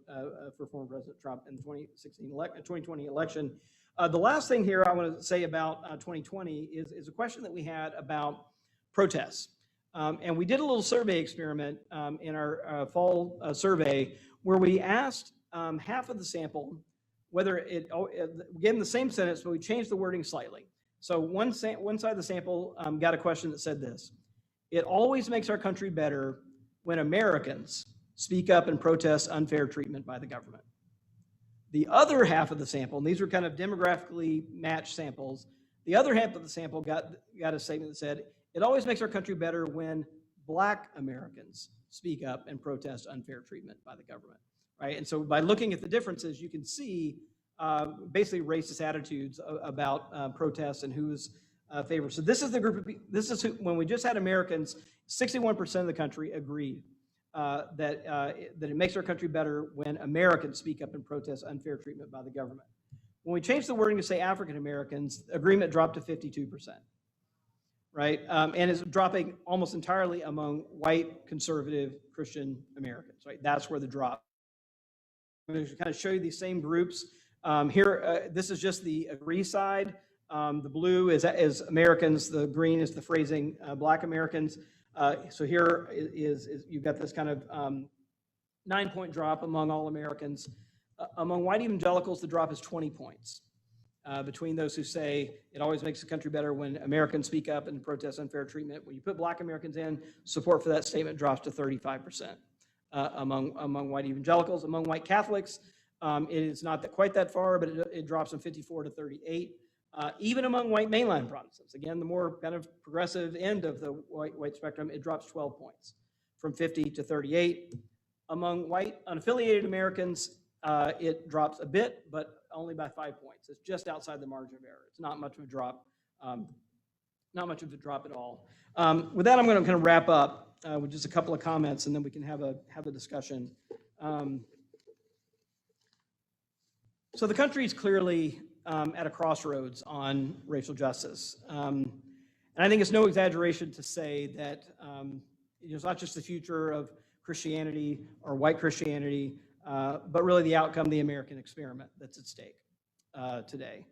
for former President Trump in the 2020 election. The last thing here I want to say about 2020 is a question that we had about protests. And we did a little survey experiment in our fall survey where we asked half of the sample whether it gave them the same sentence, but we changed the wording slightly. So one side of the sample got a question that said this: "It always makes our country better when Americans speak up and protest unfair treatment by the government." The other half of the sample, and these were kind of demographically matched samples, the other half of the sample got a statement that said, "It always makes our country better when Black Americans speak up and protest unfair treatment by the government." Right? And so by looking at the differences, you can see basically racist attitudes about protests and who's favored. So this is the group of people, this is when we just had Americans, 61% of the country agreed that it makes our country better when Americans speak up and protest unfair treatment by the government. When we changed the wording to say African Americans, agreement dropped to 52%. Right? And it's dropping almost entirely among white, conservative, Christian Americans. Right? That's where the drop. I'm going to kind of show you these same groups. Here, this is just the agree side. The blue is Americans. The green is the phrasing Black Americans. So here is you've got this kind of 9-point drop among all Americans. Among white evangelicals, the drop is 20 points. Between those who say it always makes the country better when Americans speak up and protest unfair treatment. When you put Black Americans in, support for that statement drops to 35%. Among white evangelicals. Among white Catholics, it is not quite that far, but it drops from 54 to 38. Even among white mainline Protestants, again, the more kind of progressive end of the white spectrum, it drops 12 points, from 50 to 38. Among white unaffiliated Americans, it drops a bit, but only by 5 points. It's just outside the margin of error. It's not much of a drop, not much of a drop at all. With that, I'm going to kind of wrap up with just a couple of comments, and then we can have a discussion. So the country is clearly at a crossroads on racial justice. And I think it's no exaggeration to say that it's not just the future of Christianity or white Christianity, but really the outcome of the American experiment that's at stake today.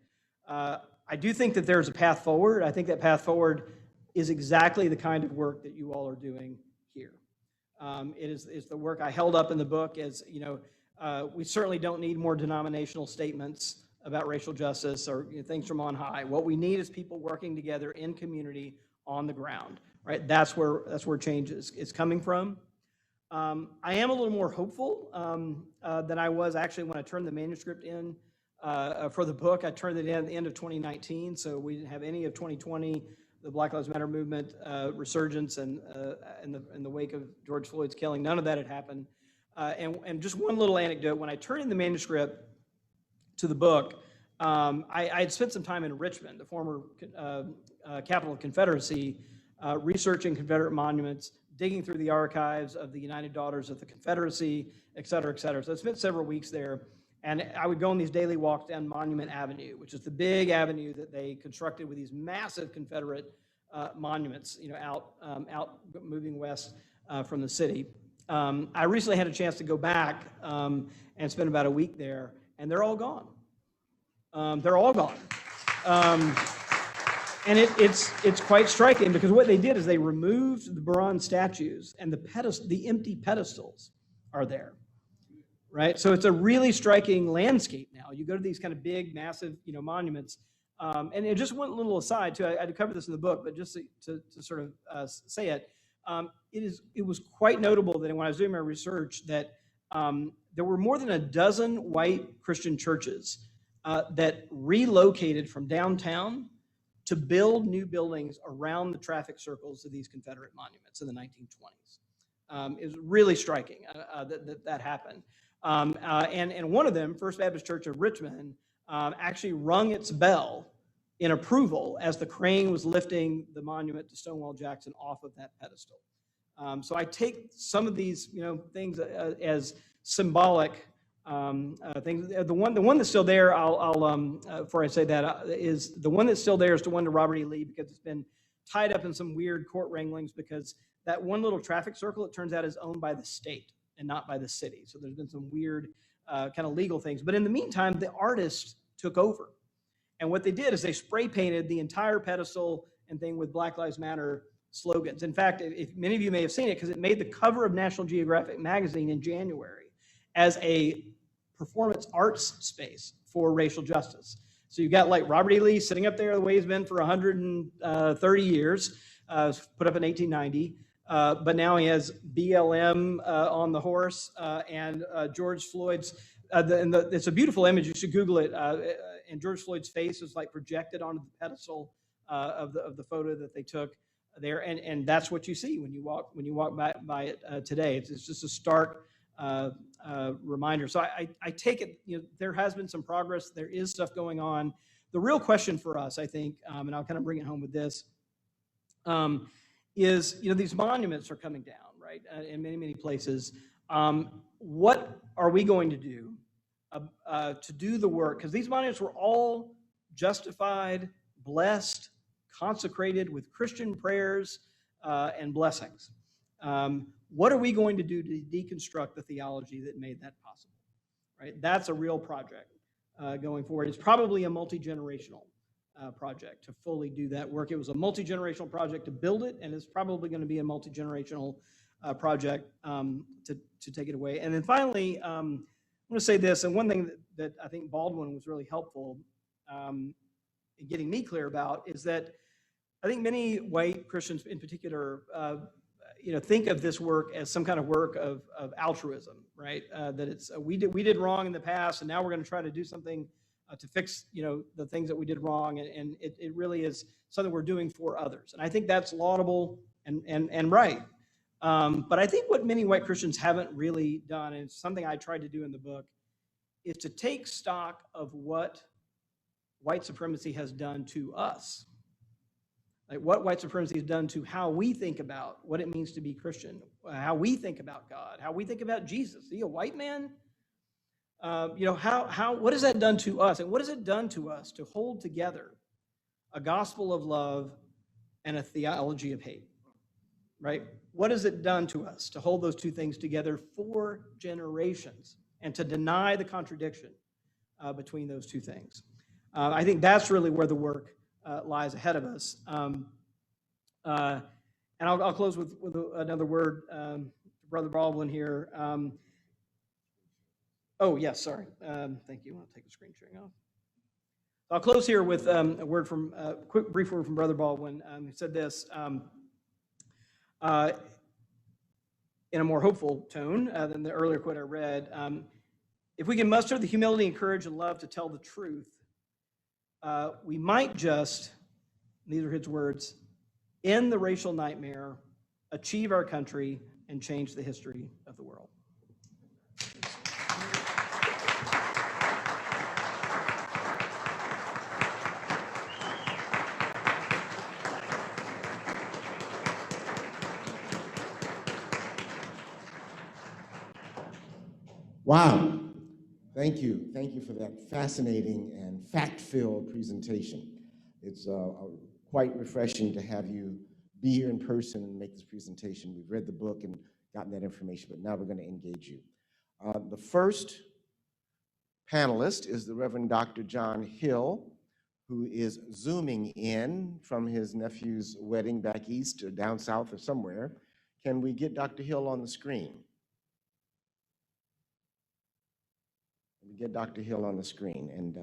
I do think that there's a path forward. I think that path forward is exactly the kind of work that you all are doing here. It is the work I held up in the book as, we certainly don't need more denominational statements about racial justice or things from on high. What we need is people working together in community on the ground, right? That's where change is coming from. I am a little more hopeful than I was actually when I turned the manuscript in for the book. I turned it in at the end of 2019, so we didn't have any of 2020, the Black Lives Matter movement resurgence and in the wake of George Floyd's killing. None of that had happened. And just one little anecdote, when I turned in the manuscript to the book, I had spent some time in Richmond, the former capital of Confederacy, researching Confederate monuments, digging through the archives of the United Daughters of the Confederacy, et cetera, et cetera. So I spent several weeks there, and I would go on these daily walks down Monument Avenue, which is the big avenue that they constructed with these massive Confederate monuments, out moving west from the city. I recently had a chance to go back and spend about a week there, and they're all gone. They're all gone. And it's quite striking because what they did is they removed the bronze statues and the empty pedestals are there, right? So it's a really striking landscape now. You go to these kind of big, massive, monuments. And it just one little aside too. I covered this in the book, but just to sort of say it, it was quite notable that when I was doing my research that there were more than a dozen white Christian churches that relocated from downtown to build new buildings around the traffic circles of these Confederate monuments in the 1920s. It was really striking that happened. And one of them, First Baptist Church of Richmond, actually rung its bell in approval as the crane was lifting the monument to Stonewall Jackson off of that pedestal. So I take some of these, things as symbolic things. The one that's still there, before I say that, is the one that's still there is the one to Robert E. Lee, because it's been tied up in some weird court wranglings, because that one little traffic circle, it turns out, is owned by the state and not by the city. So there's been some weird kind of legal things. But in the meantime, the artists took over. And what they did is they spray painted the entire pedestal and thing with Black Lives Matter slogans. In fact, if many of you may have seen it, because it made the cover of National Geographic magazine in January as a performance arts space for racial justice. So you've got like Robert E. Lee sitting up there the way he's been for 130 years, put up in 1890. But now he has BLM on the horse, and George Floyd's, it's a beautiful image, you should Google it, and George Floyd's face is like projected onto the pedestal of the photo that they took there, and that's what you see when you walk by it today. It's just a stark reminder. So I take it, there has been some progress. There is stuff going on. The real question for us, I think, and I'll kind of bring it home with this, is, these monuments are coming down, right, in many, many places. What are we going to do the work? Because these monuments were all justified, blessed, consecrated with Christian prayers and blessings. What are we going to do to deconstruct the theology that made that possible? Right? That's a real project going forward. It's probably a multi-generational project to fully do that work. It was a multi-generational project to build it, and it's probably going to be a multi-generational project to take it away. And then finally, I'm going to say this, and one thing that I think Baldwin was really helpful in getting me clear about is that I think many white Christians in particular, think of this work as some kind of work of altruism, right? That it's we did wrong in the past, and now we're going to try to do something to fix the things that we did wrong, and it really is something we're doing for others. And I think that's laudable and right. But I think what many white Christians haven't really done, and it's something I tried to do in the book, is to take stock of what white supremacy has done to us. Like what white supremacy has done to how we think about what it means to be Christian, how we think about God, how we think about Jesus. Is he a white man? What has that done to us? And what has it done to us to hold together a gospel of love and a theology of hate, right? What has it done to us to hold those two things together for generations and to deny the contradiction between those two things? I think that's really where the work lies ahead of us. And I'll close with another word, Brother Baldwin here. Oh, yes, sorry. Thank you. I'll take the screen sharing off. I'll close here with a brief word from Brother Baldwin. He said this in a more hopeful tone than the earlier quote I read. If we can muster the humility and courage and love to tell the truth, we might just, these are his words, end the racial nightmare, achieve our country, and change the history of the world. Wow. Thank you. Thank you for that fascinating and fact-filled presentation. It's quite refreshing to have you be here in person and make this presentation. We've read the book and gotten that information, but now we're going to engage you. The first panelist is the Reverend Dr. John Hill, who is Zooming in from his nephew's wedding back east or down south or somewhere. Can we get Dr. Hill on the screen? Let me get Dr. Hill on the screen, and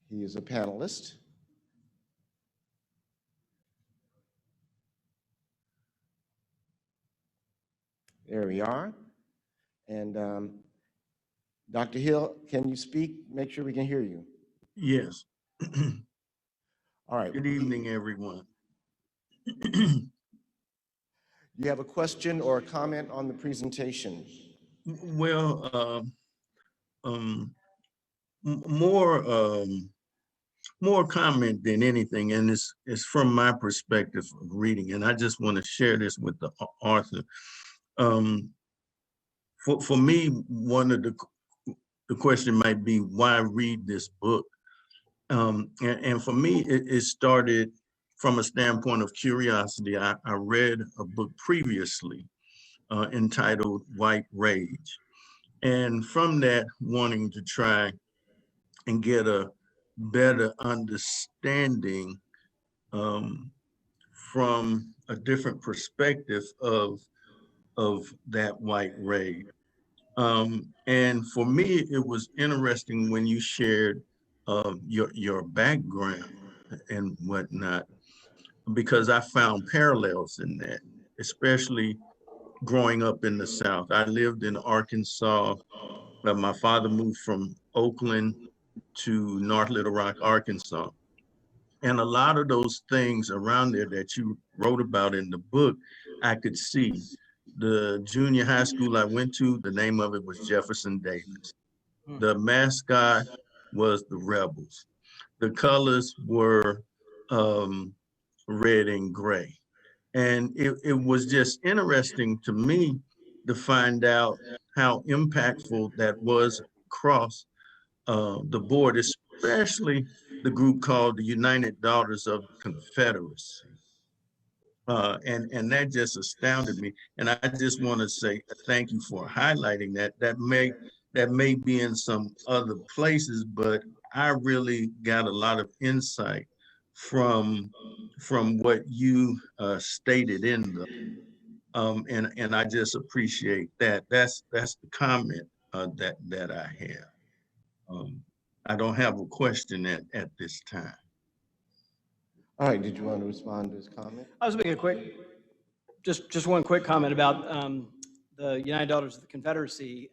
he is a panelist. There we are. And Dr. Hill, can you speak? Make sure we can hear you. Yes. All right. Good evening, everyone. You have a question or a comment on the presentation? Well, more more comment than anything, and it's from my perspective of reading, and I just want to share this with the author. For me, one of the question might be, why read this book? And for me, it started from a standpoint of curiosity. I read a book previously entitled White Rage. And from that, wanting to try and get a better understanding from a different perspective of that white rage. And for me, it was interesting when you shared your background and whatnot, because I found parallels in that, especially growing up in the South. I lived in Arkansas. My father moved from Oakland to North Little Rock, Arkansas. And a lot of those things around there that you wrote about in the book, I could see. The junior high school I went to, the name of it was Jefferson Davis. The mascot was the Rebels. The colors were red and gray. And it was just interesting to me to find out how impactful that was across the board, especially the group called the United Daughters of the Confederacy. And that just astounded me. And I just want to say thank you for highlighting that. That may be in some other places, but I really got a lot of insight from what you stated in the and I just appreciate that. That's the comment that I have. I don't have a question at this time. All right, did you want to respond to his comment? I was making a quick, just one quick comment about the United Daughters of the Confederacy,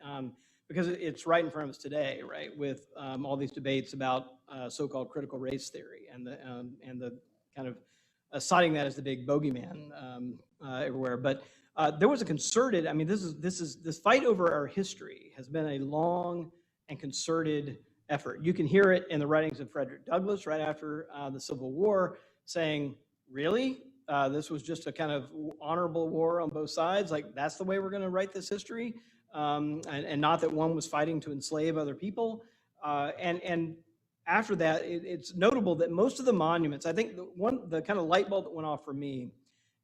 because it's right in front of us today, right, with all these debates about so-called critical race theory and the kind of citing that as the big bogeyman everywhere. But there was a concerted. I mean, this fight over our history has been a long and concerted effort. You can hear it in the writings of Frederick Douglass right after the Civil War, saying, "Really? This was just a kind of honorable war on both sides. Like, that's the way we're going to write this history, and not that one was fighting to enslave other people." And after that, it's notable that most of the monuments, I think the kind of light bulb that went off for me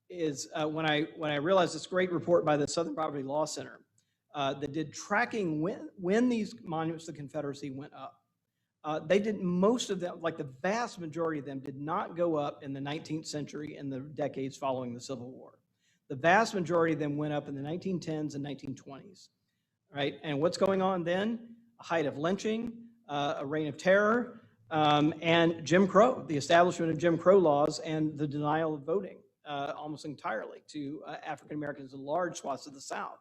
is when I realized this great report by the Southern Poverty Law Center that did tracking when these monuments to the Confederacy went up. They did most of them, like the vast majority of them, did not go up in the 19th century and the decades following the Civil War. The vast majority of them went up in the 1910s and 1920s, right? And what's going on then? A height of lynching, a reign of terror, and Jim Crow, the establishment of Jim Crow laws and the denial of voting almost entirely to African Americans in large swaths of the South.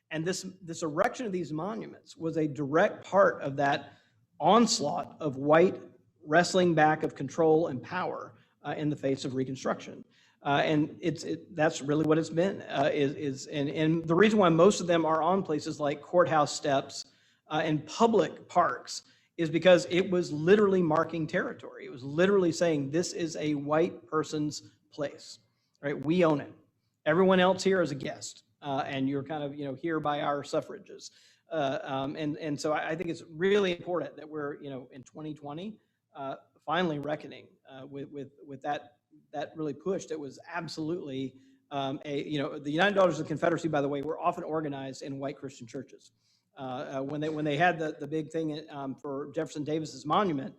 And this erection of these monuments was a direct part of that onslaught of white wrestling back of control and power in the face of Reconstruction. And that's really what it's been. And the reason why most of them are on places like courthouse steps and public parks is because it was literally marking territory. It was literally saying, this is a white person's place, right? We own it. Everyone else here is a guest, and you're kind of, here by our suffrages. And so I think it's really important that we're, in 2020, finally reckoning with that really push that was absolutely the United Daughters of the Confederacy, by the way, were often organized in white Christian churches. When they had the big thing for Jefferson Davis's monument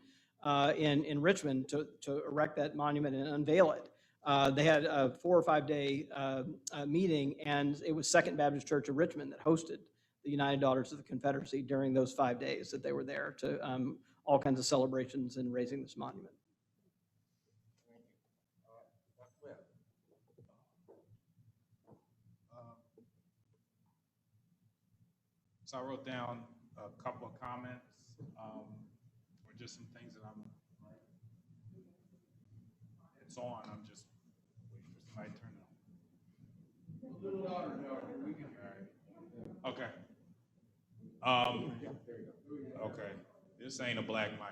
in Richmond to erect that monument and unveil it, they had a 4 or 5 day meeting, and it was Second Baptist Church of Richmond that hosted the United Daughters of the Confederacy during those 5 days that they were there to all kinds of celebrations and raising this monument. So I wrote down a couple of comments, or just some things that I'm, right? it's on. I'm just waiting for somebody to turn it on. A little louder now. We can. All right. Okay. Okay. This ain't a black mic.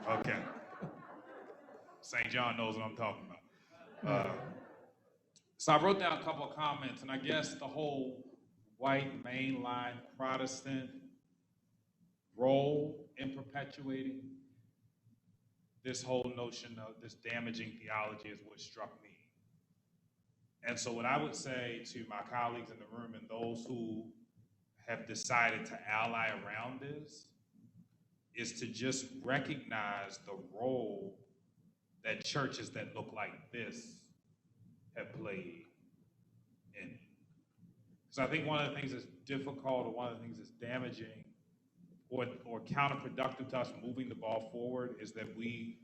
Okay. St. John knows what I'm talking about. So I wrote down a couple of comments, and I guess the whole white mainline Protestant role in perpetuating this whole notion of this damaging theology is what struck me. And so what I would say to my colleagues in the room and those who have decided to ally around this is to just recognize the role that churches that look like this have played in it. So I think one of the things that's difficult or one of the things that's damaging or counterproductive to us moving the ball forward is that we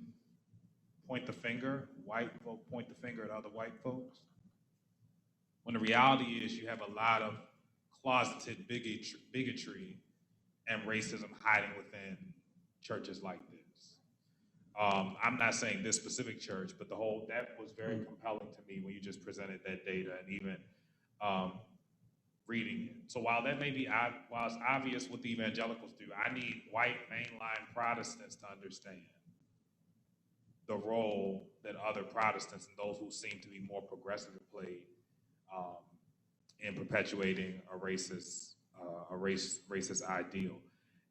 point the finger, white folk point the finger at other white folks, when the reality is you have a lot of closeted bigotry and racism hiding within churches like this. I'm not saying this specific church, but that was very compelling to me when you just presented that data and even reading it. So while it's obvious what the evangelicals do, I need white mainline Protestants to understand the role that other Protestants and those who seem to be more progressive have played in perpetuating a racist ideal.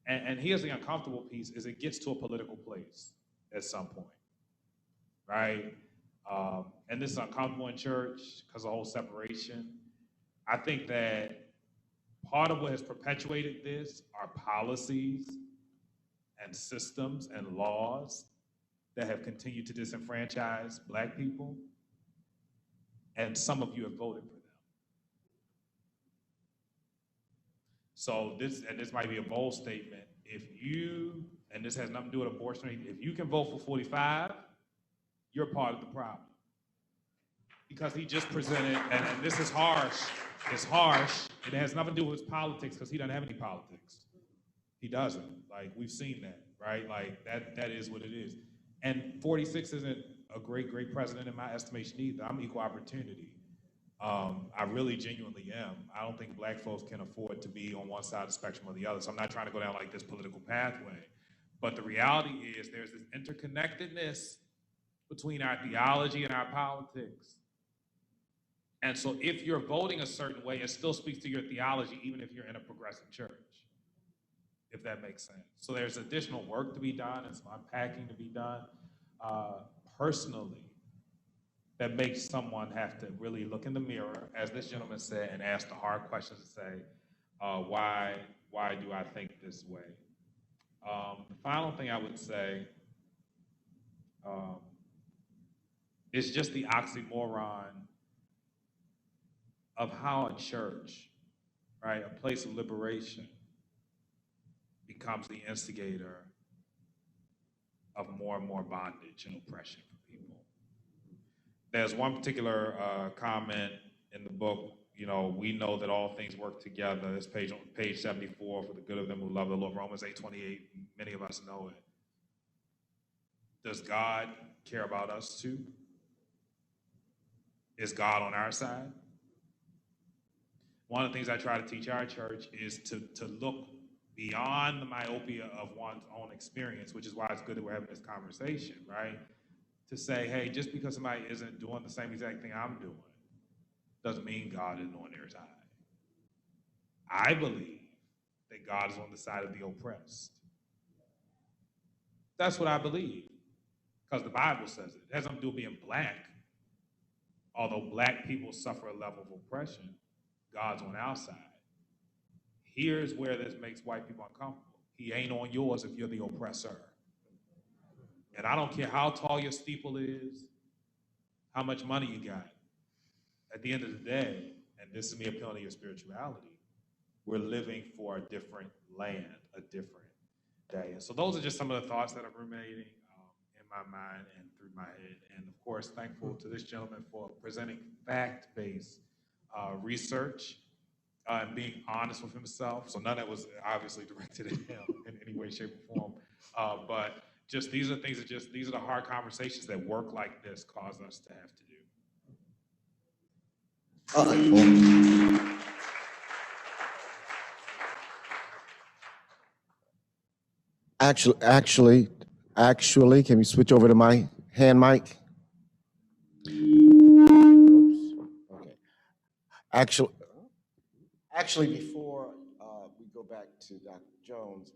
And here's the uncomfortable piece: is it gets to a political place at some point, right? And this is uncomfortable in church because of the whole separation. I think that part of what has perpetuated this are policies and systems and laws that have continued to disenfranchise Black people, and some of you have voted for them. So this might be a bold statement. If you, and this has nothing to do with abortion, if you can vote for 45, you're part of the problem. Because he just presented, and this is harsh, it's harsh, it has nothing to do with his politics because he doesn't have any politics. He doesn't, like we've seen that, right? Like that is what it is. And 46 isn't a great president in my estimation either. I'm equal opportunity. I really genuinely am. I don't think Black folks can afford to be on one side of the spectrum or the other. So I'm not trying to go down like this political pathway. But the reality is there's this interconnectedness between our theology and our politics. And so if you're voting a certain way, it still speaks to your theology, even if you're in a progressive church, if that makes sense. So there's additional work to be done and some unpacking to be done personally that makes someone have to really look in the mirror, as this gentleman said, and ask the hard questions and say, why do I think this way? The final thing I would say is just the oxymoron of how a church, right, a place of liberation, becomes the instigator of more and more bondage and oppression for people. There's one particular comment in the book, we know that all things work together. This page 74, for the good of them who love the Lord, Romans 8:28, many of us know it. Does God care about us too? Is God on our side? One of the things I try to teach our church is to look beyond the myopia of one's own experience, which is why it's good that we're having this conversation, right? To say, hey, just because somebody isn't doing the same exact thing I'm doing doesn't mean God isn't on their side. I believe that God is on the side of the oppressed. That's what I believe, because the Bible says it. It has nothing to do with being Black. Although Black people suffer a level of oppression, God's on our side. Here's where this makes white people uncomfortable. He ain't on yours if you're the oppressor. And I don't care how tall your steeple is, how much money you got. At the end of the day, and this is me appealing to your spirituality, we're living for a different land, a different day. And so those are just some of the thoughts that are ruminating in my mind and through my head. And of course, thankful to this gentleman for presenting fact-based research and being honest with himself. So none of that was obviously directed at him in any way, shape, or form. But just these are things that these are the hard conversations that work like this cause us to have to do. Actually, can we switch over to my hand mic? Okay. Actually, before we go back to Dr. Jones,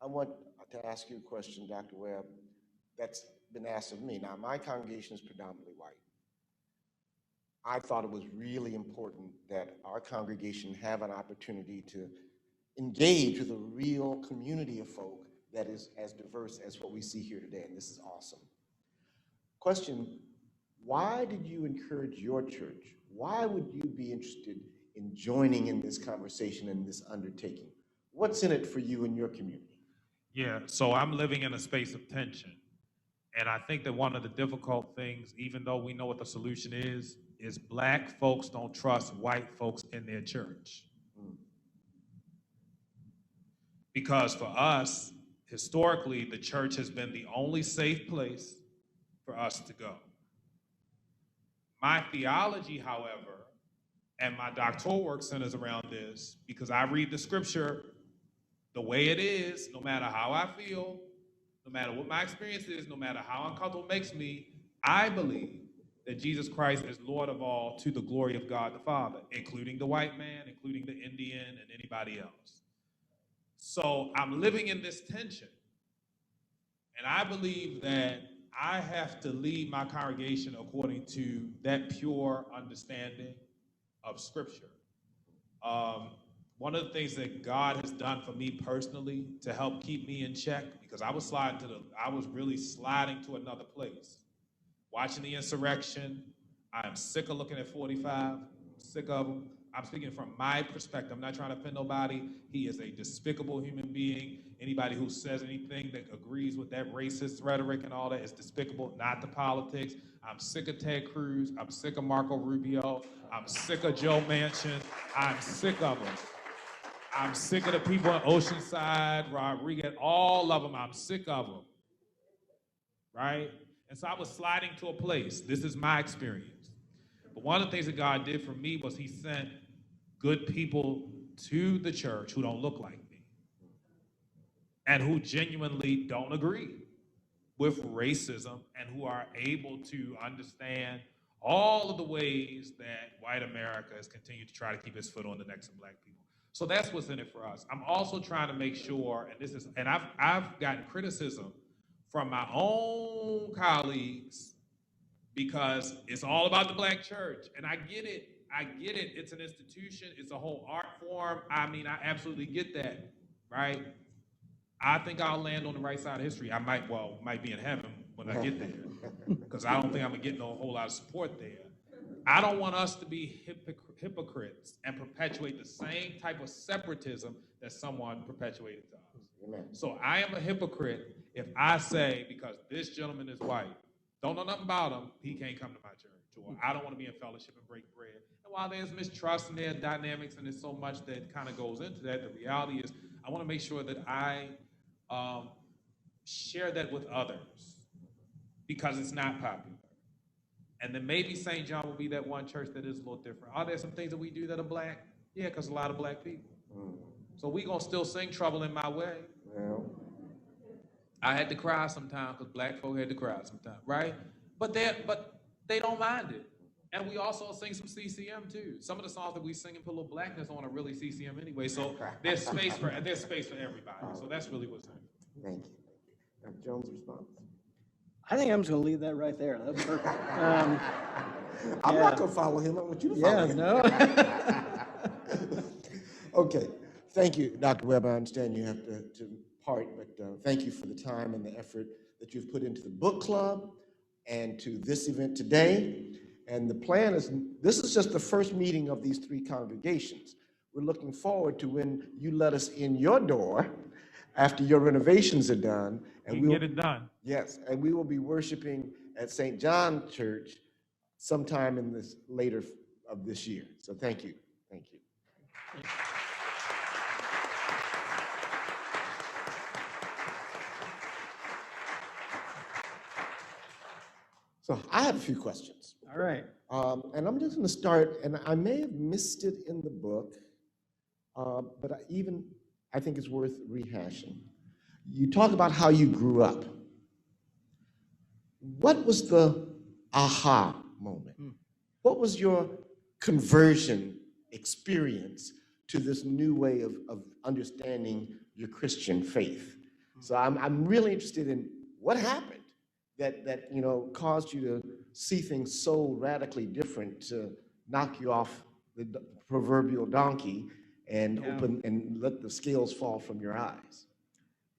I want to ask you a question, Dr. Webb, that's been asked of me. Now, my congregation is predominantly white. I thought it was really important that our congregation have an opportunity to engage with a real community of folk that is as diverse as what we see here today, and this is awesome. Question, why did you encourage your church? Why would you be interested in joining in this conversation and this undertaking? What's in it for you and your community? Yeah, so I'm living in a space of tension. And I think that one of the difficult things, even though we know what the solution is Black folks don't trust white folks in their church. Because for us, historically, the church has been the only safe place for us to go. My theology, however, and my doctoral work centers around this, because I read the scripture the way it is, no matter how I feel, no matter what my experience is, no matter how uncomfortable it makes me, I believe that Jesus Christ is Lord of all to the glory of God the Father, including the white man, including the Indian, and anybody else. So I'm living in this tension. And I believe that I have to lead my congregation according to that pure understanding of Scripture. One of the things that God has done for me personally to help keep me in check, because I was really sliding to another place. Watching the insurrection, I am sick of looking at 45, sick of him. I'm speaking from my perspective. I'm not trying to offend nobody. He is a despicable human being. Anybody who says anything that agrees with that racist rhetoric and all that is despicable, not the politics. I'm sick of Ted Cruz. I'm sick of Marco Rubio. I'm sick of Joe Manchin. I'm sick of them. I'm sick of the people in Oceanside, Rodriguez, all of them. I'm sick of them, right? And so I was sliding to a place. This is my experience. But one of the things that God did for me was he sent good people to the church who don't look like me and who genuinely don't agree with racism and who are able to understand all of the ways that white America has continued to try to keep its foot on the necks of Black people. So that's what's in it for us. I'm also trying to make sure, and I've gotten criticism from my own colleagues because it's all about the Black church. And I get it. It's an institution. It's a whole art form. I mean, I absolutely get that, right? I think I'll land on the right side of history. I might be in heaven when I get there because I don't think I'm gonna get no whole lot of support there. I don't want us to be hypocrites and perpetuate the same type of separatism that someone perpetuated to us. Amen. So I am a hypocrite if I say, because this gentleman is white, don't know nothing about him, he can't come to my church. Or I don't want to be in fellowship and break bread. And while there's mistrust and there are dynamics and there's so much that kind of goes into that, the reality is I want to make sure that I share that with others because it's not popular. And then maybe St. John will be that one church that is a little different. Are there some things that we do that are Black? Yeah, because a lot of Black people. So we gonna still sing Trouble in My Way. Well, I had to cry sometimes because Black folk had to cry sometimes, right? But they don't mind it. And we also sing some CCM too. Some of the songs that we sing and put a little Blackness on are really CCM anyway. So there's space for everybody. So that's really what's in it. Thank you. Dr. Jones' response. I think I'm just going to leave that right there. That's perfect. I'm not going to follow him. I want you to follow him. No. Okay. Thank you, Dr. Webb. I understand you have to part, but thank you for the time and the effort that you've put into the book club and to this event today. And the plan is, this is just the first meeting of these three congregations. We're looking forward to when you let us in your door after your renovations are done. And we'll get it done. Yes, and we will be worshiping at St. John Church sometime in this later of this year. So thank you. Thank you. So I have a few questions. All right. And I'm just going to start, and I may have missed it in the book, but I think it's worth rehashing. You talk about how you grew up. What was the aha moment? What was your conversion experience to this new way of understanding your Christian faith? So I'm really interested in what happened that caused you to see things so radically different, to knock you off the proverbial donkey and open and let the scales fall from your eyes.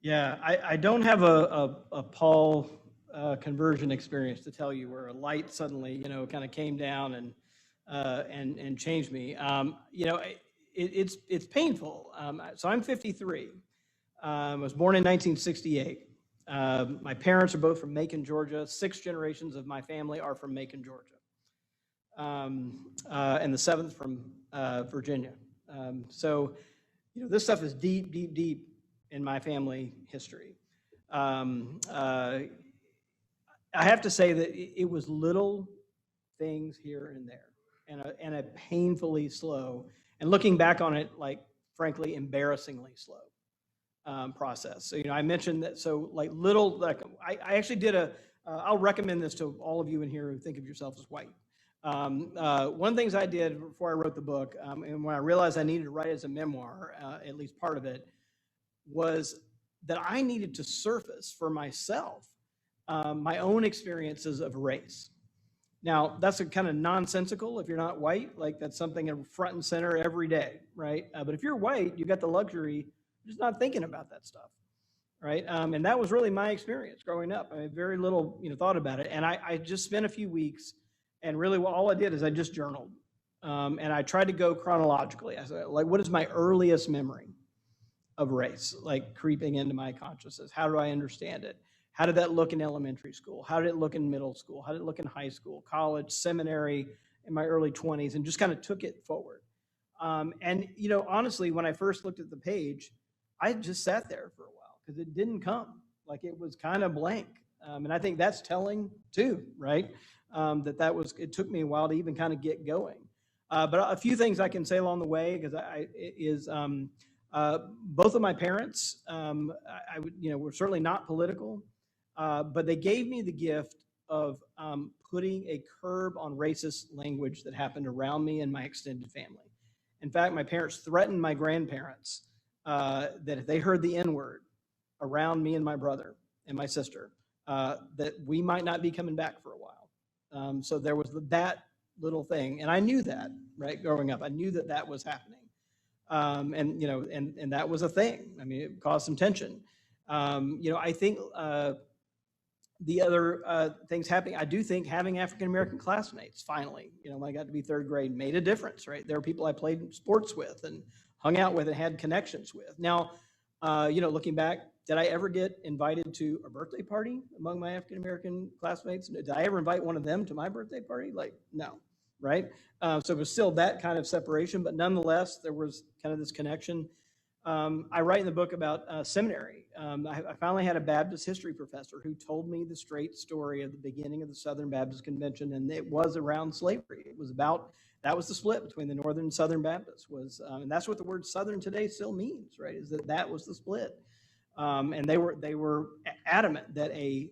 Yeah, I don't have a Paul conversion experience to tell you where a light suddenly, kind of came down and changed me. It's painful. So I'm 53. I was born in 1968. My parents are both from Macon, Georgia. 6 generations of my family are from Macon, Georgia, and the 7th from Virginia. So, this stuff is deep, deep, deep in my family history. I have to say that it was little things here and there, and a painfully slow, and looking back on it, like, frankly, embarrassingly slow process. So, I mentioned that, so like little, like I actually did I'll recommend this to all of you in here who think of yourselves as white. One of the things I did before I wrote the book, and when I realized I needed to write it as a memoir, at least part of it, was that I needed to surface for myself my own experiences of race. Now, that's a kind of nonsensical if you're not white, like that's something front and center every day, right? But if you're white, you've got the luxury of just not thinking about that stuff, right? And that was really my experience growing up. I had very little, thought about it. And I just spent a few weeks, and really all I did is I just journaled. And I tried to go chronologically. I said, like, what is my earliest memory of race, like creeping into my consciousness? How do I understand it? How did that look in elementary school? How did it look in middle school? How did it look in high school, college, seminary, in my early 20s, and just kind of took it forward. And, honestly, when I first looked at the page, I just sat there for a while because it didn't come. Like, it was kind of blank. And I think that's telling too, right? It took me a while to even kind of get going. But a few things I can say along the way, because both of my parents, were certainly not political, but they gave me the gift of putting a curb on racist language that happened around me and my extended family. In fact, my parents threatened my grandparents that if they heard the N-word around me and my brother and my sister, that we might not be coming back for a while. So there was that little thing, and I knew that, right, growing up. I knew that that was happening. And that was a thing. I mean, it caused some tension. I think the other things happening, I do think having African-American classmates, finally, when I got to be 3rd grade, made a difference, right? There were people I played sports with and hung out with and had connections with. Now, looking back, did I ever get invited to a birthday party among my African-American classmates? Did I ever invite one of them to my birthday party? Like, no, right? So it was still that kind of separation, but nonetheless, there was kind of this connection. I write in the book about seminary. I finally had a Baptist history professor who told me the straight story of the beginning of the Southern Baptist Convention, and it was around slavery. It was about, that was the split between the Northern and Southern Baptists, and that's what the word Southern today still means, right? Is that was the split, and they were adamant that a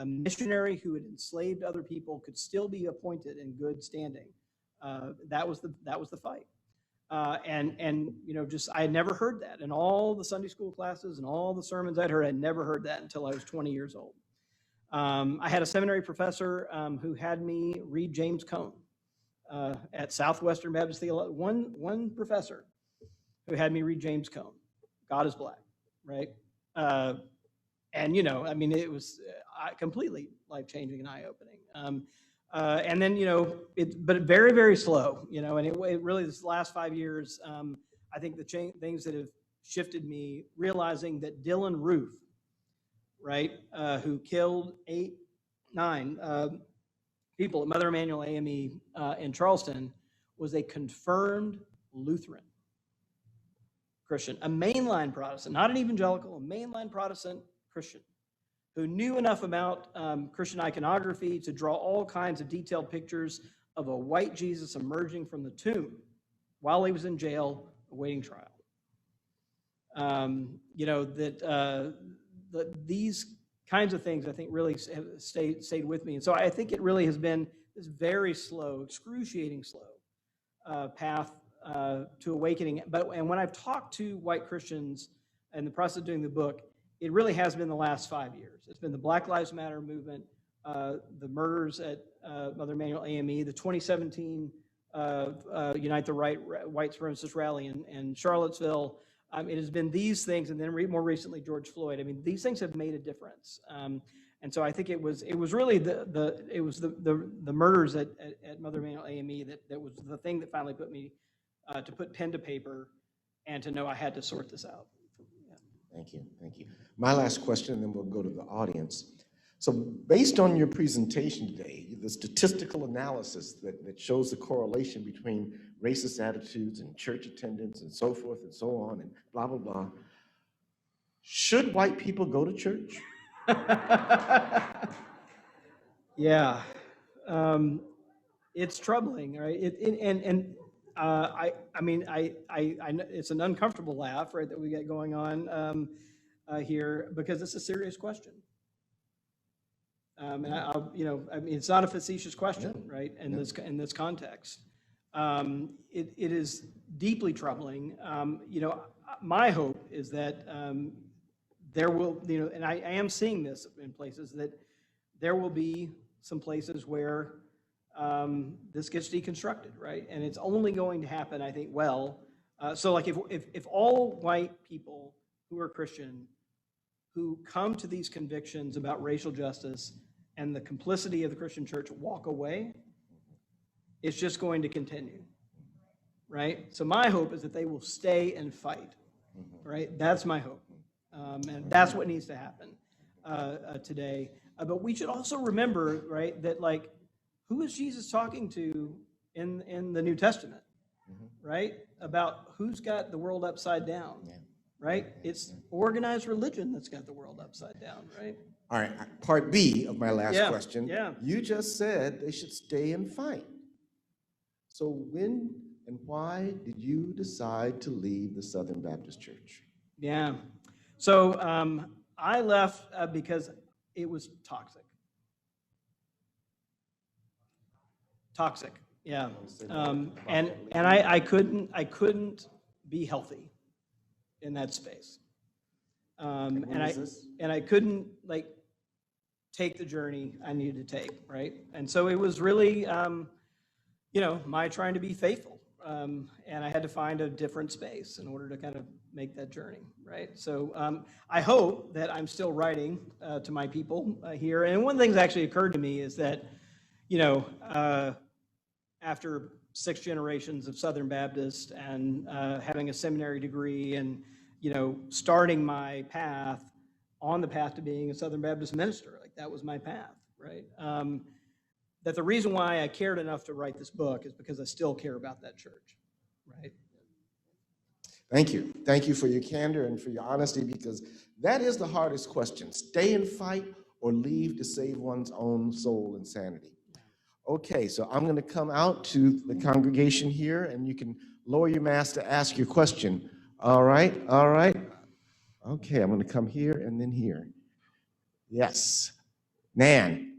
missionary who had enslaved other people could still be appointed in good standing. That was the fight. Just I had never heard that in all the Sunday school classes and all the sermons I'd heard. I'd never heard that until I was 20 years old. I had a seminary professor who had me read James Cone at Southwestern Baptist Theology. One professor who had me read James Cone, God is Black, right? It was completely life-changing and eye-opening. And then, but very, very slow, and it really, this last 5 years, I think the things that have shifted me, realizing that Dylan Roof, right, who killed 9 people at Mother Emanuel AME in Charleston, was a confirmed Lutheran Christian, a mainline Protestant, not an evangelical, a mainline Protestant Christian. who knew enough about Christian iconography to draw all kinds of detailed pictures of a white Jesus emerging from the tomb while he was in jail awaiting trial. These kinds of things I think really have stayed with me. And so I think it really has been this very slow, excruciating slow path to awakening. And when I've talked to white Christians in the process of doing the book, it really has been the last 5 years. It's been the Black Lives Matter movement, the murders at Mother Emanuel AME, the 2017 Unite the White Supremacist rally in Charlottesville. It has been these things, and then more recently George Floyd. I mean, these things have made a difference. And so I think it was really the murders at Mother Emanuel AME that was the thing that finally put me to put pen to paper and to know I had to sort this out. Yeah. Thank you, thank you. My last question, and then we'll go to the audience. So based on your presentation today, the statistical analysis that shows the correlation between racist attitudes and church attendance and so forth and so on and blah, blah, blah, should white people go to church? Yeah, it's troubling, right? I mean, it's an uncomfortable laugh, right, that we get going on here because it's a serious question. And I mean, it's not a facetious question, right? In this context, it is deeply troubling. My hope is that there will, and I am seeing this in places, that there will be some places where this gets deconstructed, right? And it's only going to happen, I think, so like if all white people who are Christian, who come to these convictions about racial justice and the complicity of the Christian church walk away, it's just going to continue, right? So my hope is that they will stay and fight, right? That's my hope. And that's what needs to happen today. But we should also remember, right, that like, who is Jesus talking to in the New Testament, right? About who's got the world upside down, right? It's organized religion that's got the world upside down, right? All right, part B of my last question. Yeah. You just said they should stay and fight. So when and why did you decide to leave the Southern Baptist Church? Yeah. So I left because it was toxic. Toxic, yeah. And I couldn't be healthy in that space. And I couldn't like take the journey I needed to take, right? And so it was really, my trying to be faithful. And I had to find a different space in order to kind of make that journey, right? So I hope that I'm still writing to my people here. And one of the things that actually occurred to me is that, after 6 generations of Southern Baptist and having a seminary degree and, starting my path on the path to being a Southern Baptist minister, like that was my path, right? That the reason why I cared enough to write this book is because I still care about that church, right? Thank you. Thank you for your candor and for your honesty, because that is the hardest question. Stay and fight or leave to save one's own soul and sanity. Okay, so I'm going to come out to the congregation here, and you can lower your mask to ask your question. All right, all right. Okay, I'm going to come here and then here. Yes. Nan.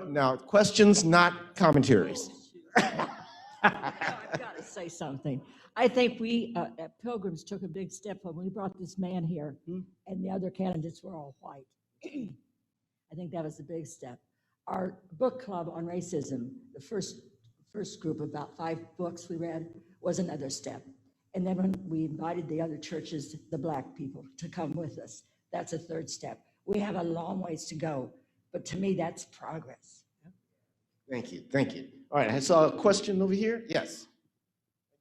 Now, questions, not commentaries. I've got to say something. I think we at Pilgrims took a big step when we brought this man here, and the other candidates were all white. I think that was a big step. Our book club on racism, the first group, about 5 books we read, was another step. And then when we invited the other churches, the Black people, to come with us, that's a 3rd step. We have a long ways to go, but to me, that's progress. Thank you, thank you. All right, I saw a question over here. Yes.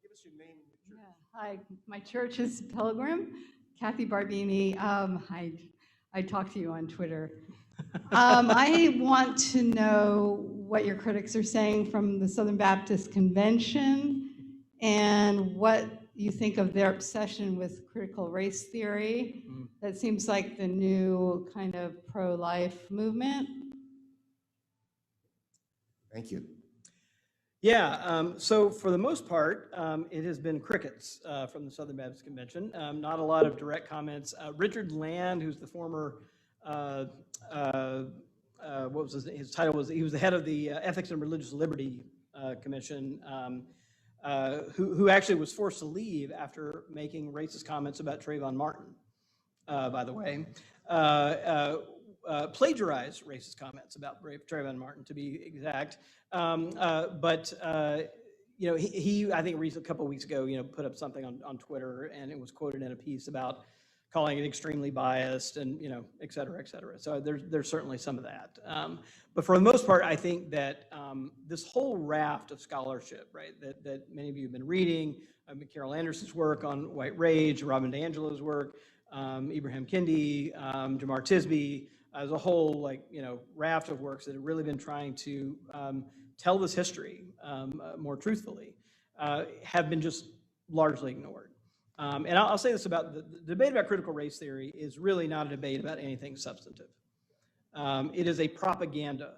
Give us your name and your church. Yeah. Hi, my church is Pilgrim, Kathy Barbini. I talk to you on Twitter. I want to know what your critics are saying from the Southern Baptist Convention and what you think of their obsession with critical race theory. That seems like the new kind of pro-life movement. Thank you. Yeah, so for the most part, it has been crickets from the Southern Baptist Convention. Not a lot of direct comments. Richard Land, who's the former, what was his title was, he was the head of the Ethics and Religious Liberty Commission, who actually was forced to leave after making racist comments about Trayvon Martin, by the way. Plagiarized racist comments about Trayvon Martin, to be exact. But you know, he I think a couple of weeks ago, you know, put up something on Twitter, and it was quoted in a piece about calling it extremely biased, and you know, et cetera, et cetera. So there's certainly some of that. But for the most part, I think that this whole raft of scholarship, right, that many of you have been reading, Carol Anderson's work on white rage, Robin DiAngelo's work, Ibrahim Kendi, Jamar Tisby, as a whole, like, you know, raft of works that have really been trying to tell this history more truthfully, have been just largely ignored. And I'll say this about the debate about critical race theory is really not a debate about anything substantive. It is a propaganda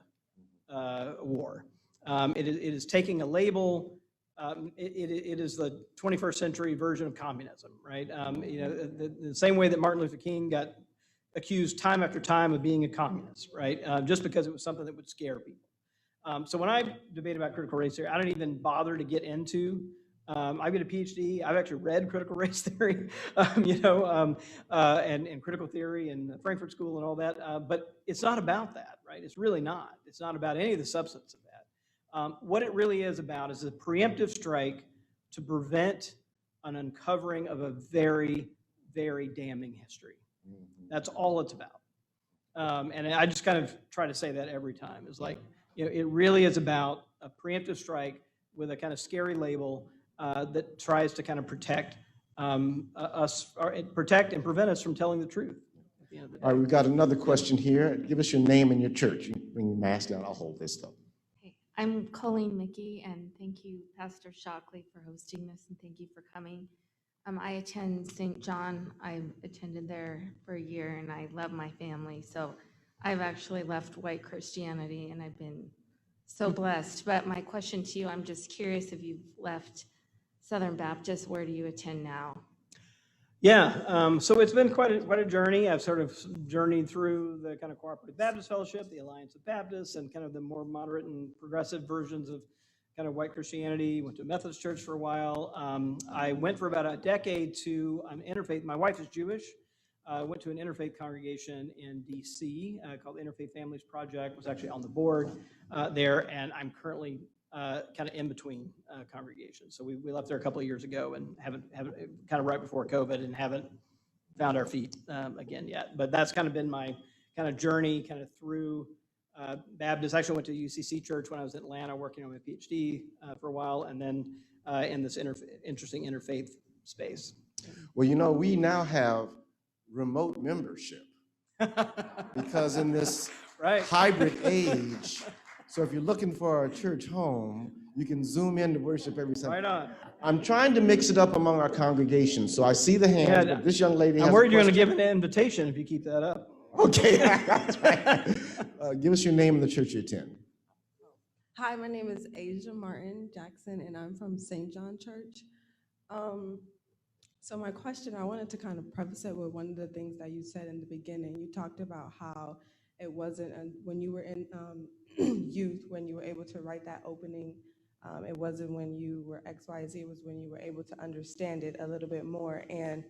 war. It is taking a label. It is the 21st century version of communism, right? You know, the same way that Martin Luther King got accused time after time of being a communist, right? Just because it was something that would scare people. So when I debate about critical race theory, I don't even bother to get into. I get a PhD. I've actually read critical race theory, you know, and critical theory and Frankfurt School and all that. But it's not about that, right? It's really not. It's not about any of the substance of that. What it really is about is a preemptive strike to prevent an uncovering of a very, very damning history. That's all it's about. And I just kind of try to say that every time. It's like, you know, it really is about a preemptive strike with a kind of scary label that tries to kind of protect us, or protect and prevent us from telling the truth at the end of the day. All right, we've got another question here. Give us your name and your church. You bring your mask down, I'll hold this though. Hey, I'm Colleen Mickey, and thank you, Pastor Shockley, for hosting this, and thank you for coming. I attend St. John. I've attended there for a year, and I love my family. So I've actually left white Christianity, and I've been so blessed. But my question to you, I'm just curious, if you've left Southern Baptist, where do you attend now? Yeah, so it's been quite a journey. I've sort of journeyed through the kind of Cooperative Baptist Fellowship, the Alliance of Baptists, and kind of the more moderate and progressive versions of kind of white Christianity. Went to a Methodist church for a while. I went for about a decade to an interfaith. My wife is Jewish. Went to an interfaith congregation in DC called the Interfaith Families Project. Was actually on the board there, and I'm currently kind of in between congregations. So we left there a couple of years ago and haven't kind of right before COVID, and haven't found our feet again yet. But that's kind of been my kind of journey kind of through Baptist. I actually went to UCC Church when I was in Atlanta working on my PhD for a while, and then in this interesting interfaith space. Well, you know, we now have remote membership because in this Right. hybrid age, so if you're looking for a church home, you can zoom in to worship every Sunday. Right on. I'm trying to mix it up among our congregations, so I see the hands, Yeah, but this young lady has I'm a worried you're going to question. give an invitation if you keep that up. Okay, that's right. Give us your name and the church you attend. Hi, my name is Asia Martin Jackson, and I'm from St. John Church. So my question, I wanted to kind of preface it with one of the things that you said in the beginning. You talked about how it wasn't when you were in youth, when you were able to write that opening, it wasn't when you were X, Y, Z, it was when you were able to understand it a little bit more. And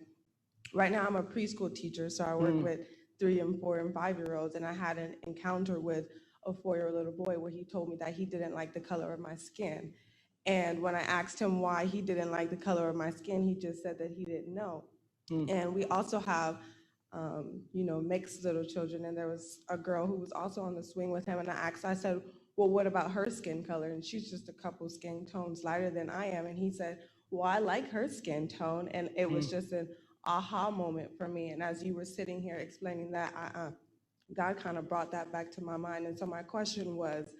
right now I'm a preschool teacher, so I work with 3 and 4 and 5-year-olds, and I had an encounter with a 4-year-old little boy where he told me that he didn't like the color of my skin. And when I asked him why he didn't like the color of my skin, he just said that he didn't know. And we also have, you know, mixed little children, and there was a girl who was also on the swing with him, and I said, well, what about her skin color? And she's just a couple skin tones lighter than I am. And he said, well, I like her skin tone. And it was just an aha moment for me. And as you were sitting here explaining that, God kind of brought that back to my mind. And so my question was,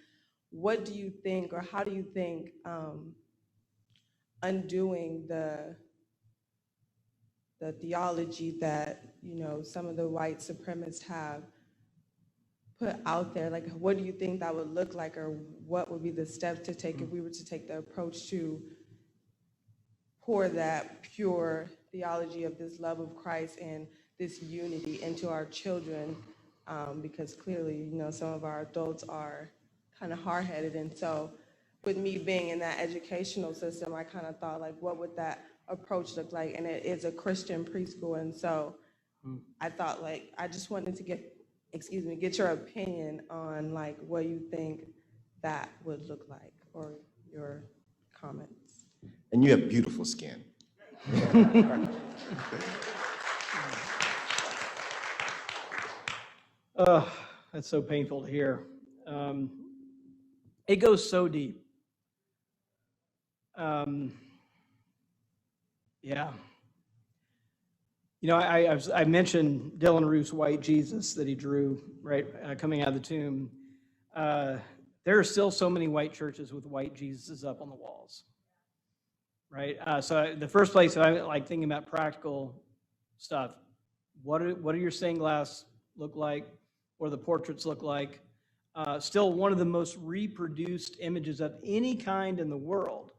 what do you think, or how do you think undoing the the theology that, you know, some of the white supremacists have put out there? Like, what do you think that would look like, or what would be the steps to take if we were to take the approach to pour that pure theology of this love of Christ and this unity into our children? Because clearly, you know, some of our adults are kind of hard-headed. And so with me being in that educational system, I kind of thought, like, what would that approach look like? And it is a Christian preschool. And so I thought, like, I just wanted to get your opinion on, like, what you think that would look like, or your comments. And you have beautiful skin. That's so painful to hear. It goes so deep. Yeah. You know, I mentioned Dylan Roof's white Jesus that he drew, right, coming out of the tomb. There are still so many white churches with white Jesuses up on the walls, right? So the first place that I like thinking about practical stuff, what do your stained glass look like? What do the portraits look like? Still one of the most reproduced images of any kind in the world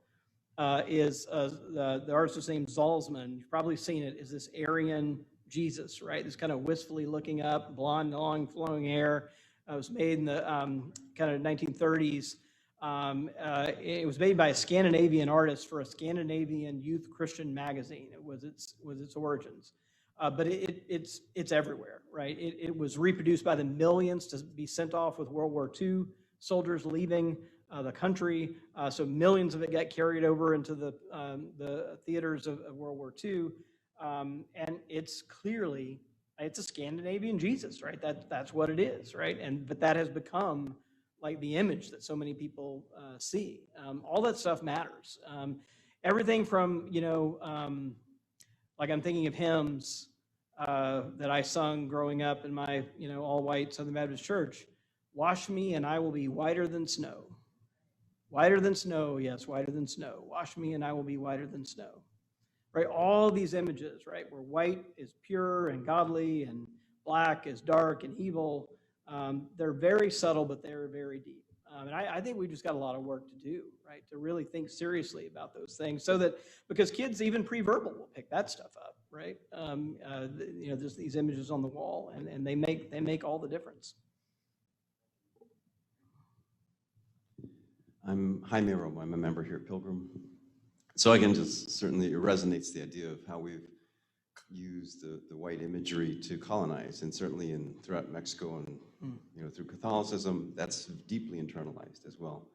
is the artist was named Zalzman. You've probably seen it, is this Aryan Jesus, right? This kind of wistfully looking up, blonde, long, flowing hair. It was made in the kind of 1930s. It was made by a Scandinavian artist for a Scandinavian youth Christian magazine. It was its origins. But it's everywhere, right? It was reproduced by the millions to be sent off with World War II soldiers leaving the country. So millions of it got carried over into the theaters of World War II. And it's clearly, it's a Scandinavian Jesus, right? That's what it is, right? But that has become like the image that so many people see. All that stuff matters. Everything from, you know, like I'm thinking of hymns that I sung growing up in my, you know, all-white Southern Baptist church. Wash me and I will be whiter than snow. Whiter than snow, yes, whiter than snow. Wash me and I will be whiter than snow. Right, all these images, right, where white is pure and godly and black is dark and evil. They're very subtle, but they're very deep. And I think we just got a lot of work to do, right, to really think seriously about those things, so that, because kids even pre-verbal will pick that stuff up, right? You know, there's these images on the wall, and they make all the difference. I'm Jaime Romo. I'm a member here at Pilgrim. So again, just certainly it resonates the idea of how we've used the white imagery to colonize, and certainly throughout Mexico and you know, through Catholicism, that's deeply internalized as well.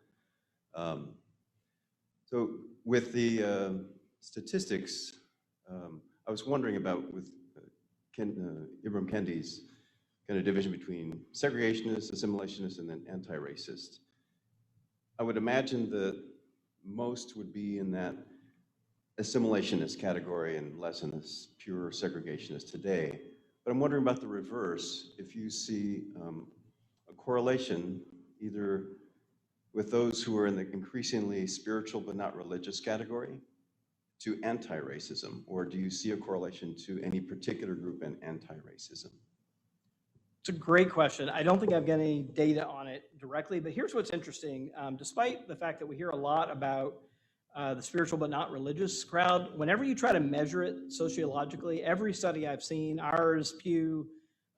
So with the statistics, I was wondering about with Ibram Kendi's kind of division between segregationists, assimilationists, and then anti-racist. I would imagine that most would be in that assimilationist category and less in this pure segregationist today. But I'm wondering about the reverse, if you see a correlation either with those who are in the increasingly spiritual but not religious category to anti-racism, or do you see a correlation to any particular group in anti-racism? It's a great question. I don't think I've got any data on it directly, but here's what's interesting. Despite the fact that we hear a lot about the spiritual but not religious crowd, whenever you try to measure it sociologically, every study I've seen, ours, Pew,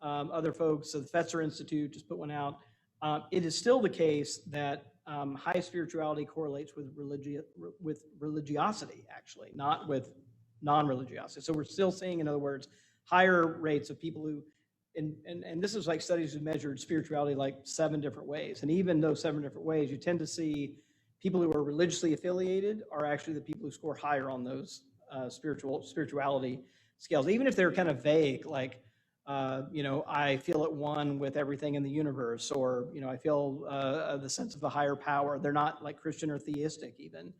other folks, so the Fetzer Institute just put one out, it is still the case that high spirituality correlates with religiosity, actually, not with non-religiosity. So we're still seeing, in other words, higher rates of people who, and this is like studies who measured spirituality like 7 different ways. And even those 7 different ways, you tend to see people who are religiously affiliated are actually the people who score higher on those spirituality scales, even if they're kind of vague, like, you know, I feel at one with everything in the universe, or, you know, I feel the sense of a higher power. They're not like Christian or theistic even.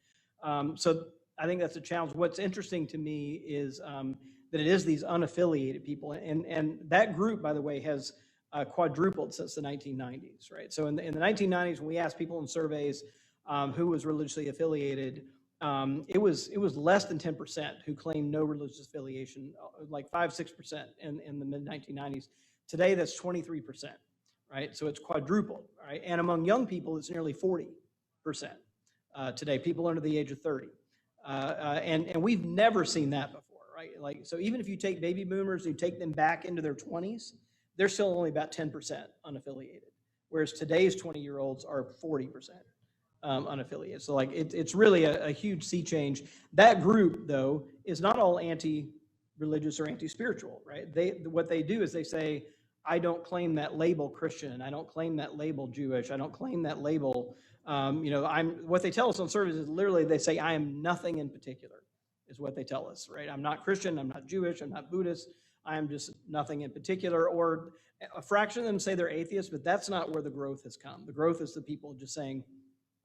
So I think that's a challenge. What's interesting to me is that it is these unaffiliated people. And that group, by the way, has quadrupled since the 1990s, right? So in the 1990s, when we asked people in surveys who was religiously affiliated, it was less than 10% who claimed no religious affiliation, like 5-6% in the mid 1990s. Today, that's 23%, right? So it's quadrupled, right? And among young people, it's nearly 40% today. People under the age of 30, and we've never seen that before, right? Like, so even if you take baby boomers, you take them back into their 20s, they're still only about 10% unaffiliated, whereas today's 20-year-olds are 40%. Unaffiliated. So like it's really a huge sea change. That group, though, is not all anti-religious or anti-spiritual, right? What they do is they say, I don't claim that label Christian. I don't claim that label Jewish. I don't claim that label. What they tell us on service is literally they say, I am nothing in particular, is what they tell us, right? I'm not Christian. I'm not Jewish. I'm not Buddhist. I am just nothing in particular. Or a fraction of them say they're atheists, but that's not where the growth has come. The growth is the people just saying,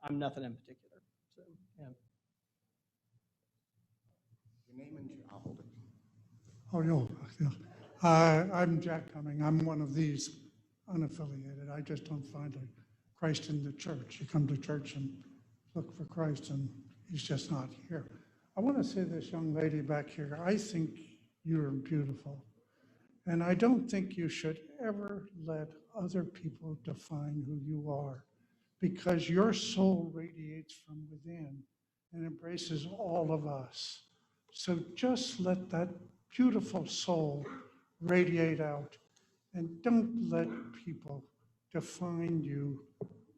I'm nothing in particular. So, yeah. Your name and I'll hold it. Oh, yeah. I'm Jack Cumming. I'm one of these unaffiliated. I just don't find Christ in the church. You come to church and look for Christ, and he's just not here. I want to say this young lady back here, I think you're beautiful. And I don't think you should ever let other people define who you are, because your soul radiates from within and embraces all of us. So just let that beautiful soul radiate out, and don't let people define you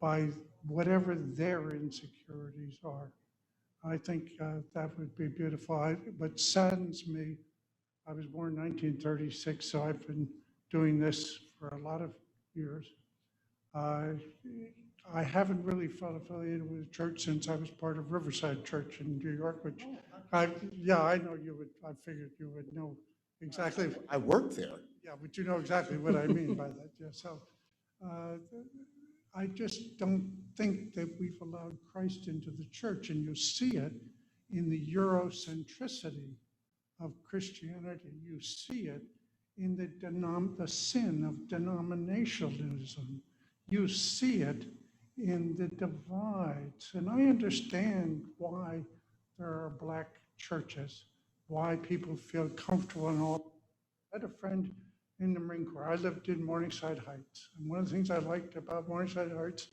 by whatever their insecurities are. I think that would be beautiful. What saddens me, I was born in 1936, so I've been doing this for a lot of years. I haven't really felt affiliated with the church since I was part of Riverside Church in New York, which I know you would, I figured you would know exactly. I worked there. Yeah, but you know exactly what I mean by that. Yeah, so I just don't think that we've allowed Christ into the church, and you see it in the Eurocentricity of Christianity. You see it in the sin of denominationalism. You see it in the divides. And I understand why there are black churches, why people feel comfortable and all. I had a friend in the Marine Corps. I lived in Morningside Heights. And one of the things I liked about Morningside Heights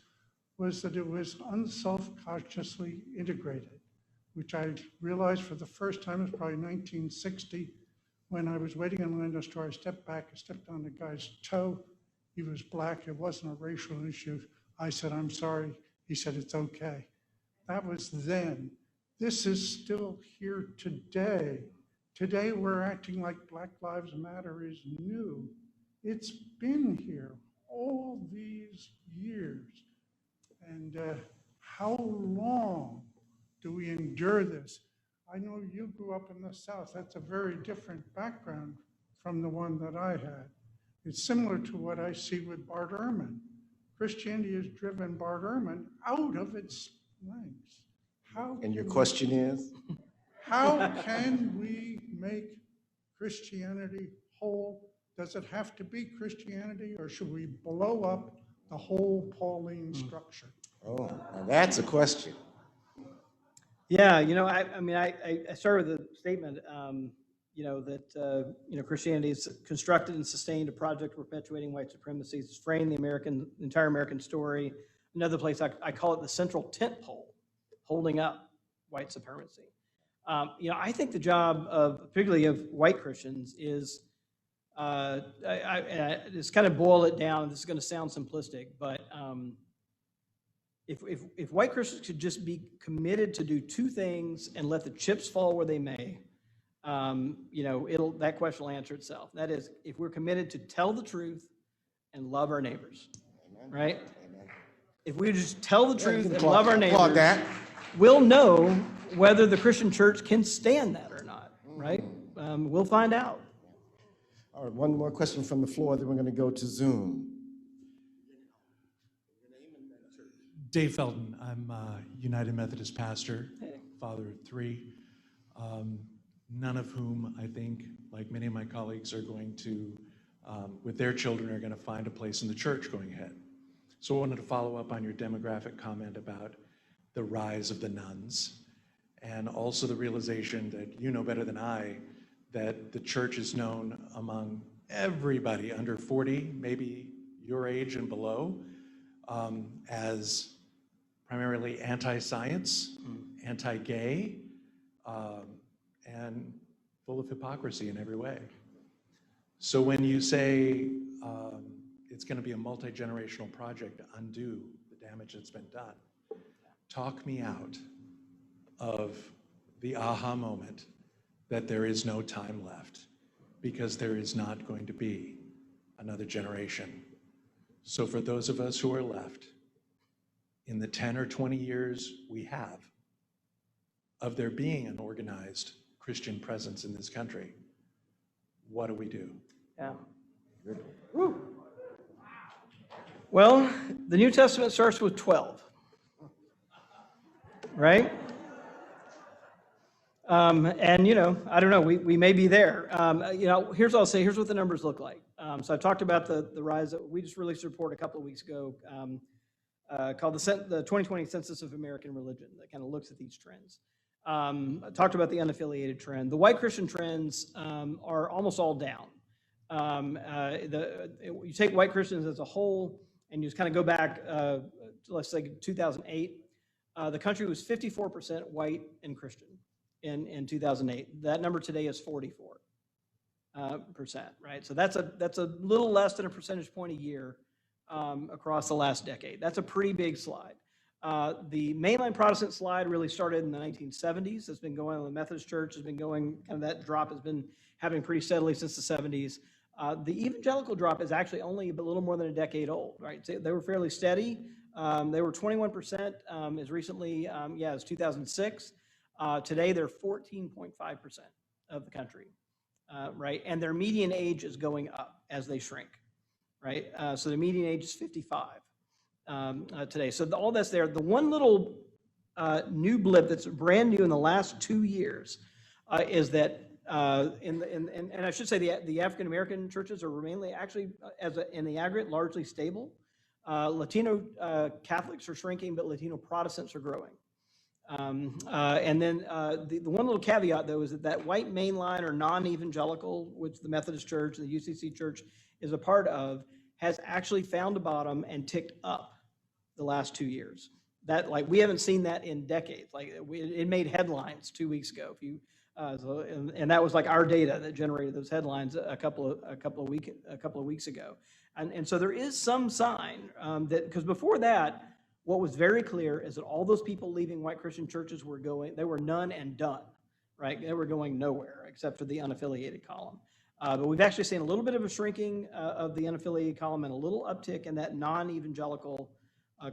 was that it was unself-consciously integrated, which I realized for the first time, it was probably 1960, when I was waiting in line at a store. I stepped back, I stepped on the guy's toe. He was black. It wasn't a racial issue. I said, I'm sorry. He said, it's okay. That was then. This is still here today. Today, we're acting like Black Lives Matter is new. It's been here all these years. And how long do we endure this? I know you grew up in the South. That's a very different background from the one that I had. It's similar to what I see with Bart Ehrman. Christianity has driven Bart Ehrman out of its ranks. And your question is? How can we make Christianity whole? Does it have to be Christianity, or should we blow up the whole Pauline structure? Oh, now that's a question. Yeah, I started with a statement, that Christianity is constructed and sustained a project perpetuating white supremacy. It's framed the entire American story. Another place I call it the central tent pole, holding up white supremacy. I think the job of, particularly of white Christians, is, just kind of boil it down. This is going to sound simplistic, but if white Christians could just be committed to do two things and let the chips fall where they may, that question will answer itself. That is, if we're committed to tell the truth and love our neighbors, Amen. right? Amen. If we just tell the truth and applaud- love our applaud neighbors, that. we'll know whether the Christian church can stand that or not, right? We'll find out. All right, one more question from the floor, then we're going to go to Zoom. Dave Felton. I'm a United Methodist pastor, father of three, none of whom I think, like many of my colleagues, are going to, with their children, are going to find a place in the church going ahead. So I wanted to follow up on your demographic comment about the rise of the nuns. and also the realization that you know better than I that the church is known among everybody under 40, maybe your age and below, as primarily anti-science, anti-gay, and full of hypocrisy in every way. So when you say it's going to be a multi-generational project to undo the damage that's been done, talk me out of the aha moment that there is no time left, because there is not going to be another generation. So for those of us who are left, in the 10 or 20 years we have of there being an organized Christian presence in this country, what do we do? Yeah. Woo. Well, the New Testament starts with 12, right? And, I don't know, we may be there. Here's what I'll say, here's what the numbers look like. So I've talked about the rise that we just released a report a couple of weeks ago called the 2020 Census of American Religion that kind of looks at these trends. I talked about the unaffiliated trend. The white Christian trends are almost all down. You take white Christians as a whole and you just kind of go back, let's say 2008, the country was 54% white and Christian in 2008. That number today is 44%, right? So that's a little less than a percentage point a year across the last decade. That's a pretty big slide. The mainline Protestant slide really started in the 1970s. It's been going on. The Methodist Church has been going, kind of that drop has been happening pretty steadily since the 70s. The evangelical drop is actually only a little more than a decade old, right? So they were fairly steady. They were 21% as recently, as 2006. Today, they're 14.5% of the country, right? And their median age is going up as they shrink, right? So the median age is 55 today. So all that's there. The one little new blip that's brand new in the last 2 years is that, and I should say the African American churches are mainly actually, in the aggregate, largely stable. Latino Catholics are shrinking, but Latino Protestants are growing. And then the one little caveat, though, is that white mainline or non-evangelical, which the Methodist Church, the UCC Church is a part of, has actually found a bottom and ticked up the last 2 years. That, we haven't seen that in decades. It made headlines 2 weeks ago. And that was our data that generated those headlines a couple of weeks ago. And so there is some sign that, because before that, what was very clear is that all those people leaving white Christian churches they were none and done, right? They were going nowhere except for the unaffiliated column. But we've actually seen a little bit of a shrinking of the unaffiliated column and a little uptick in that non-evangelical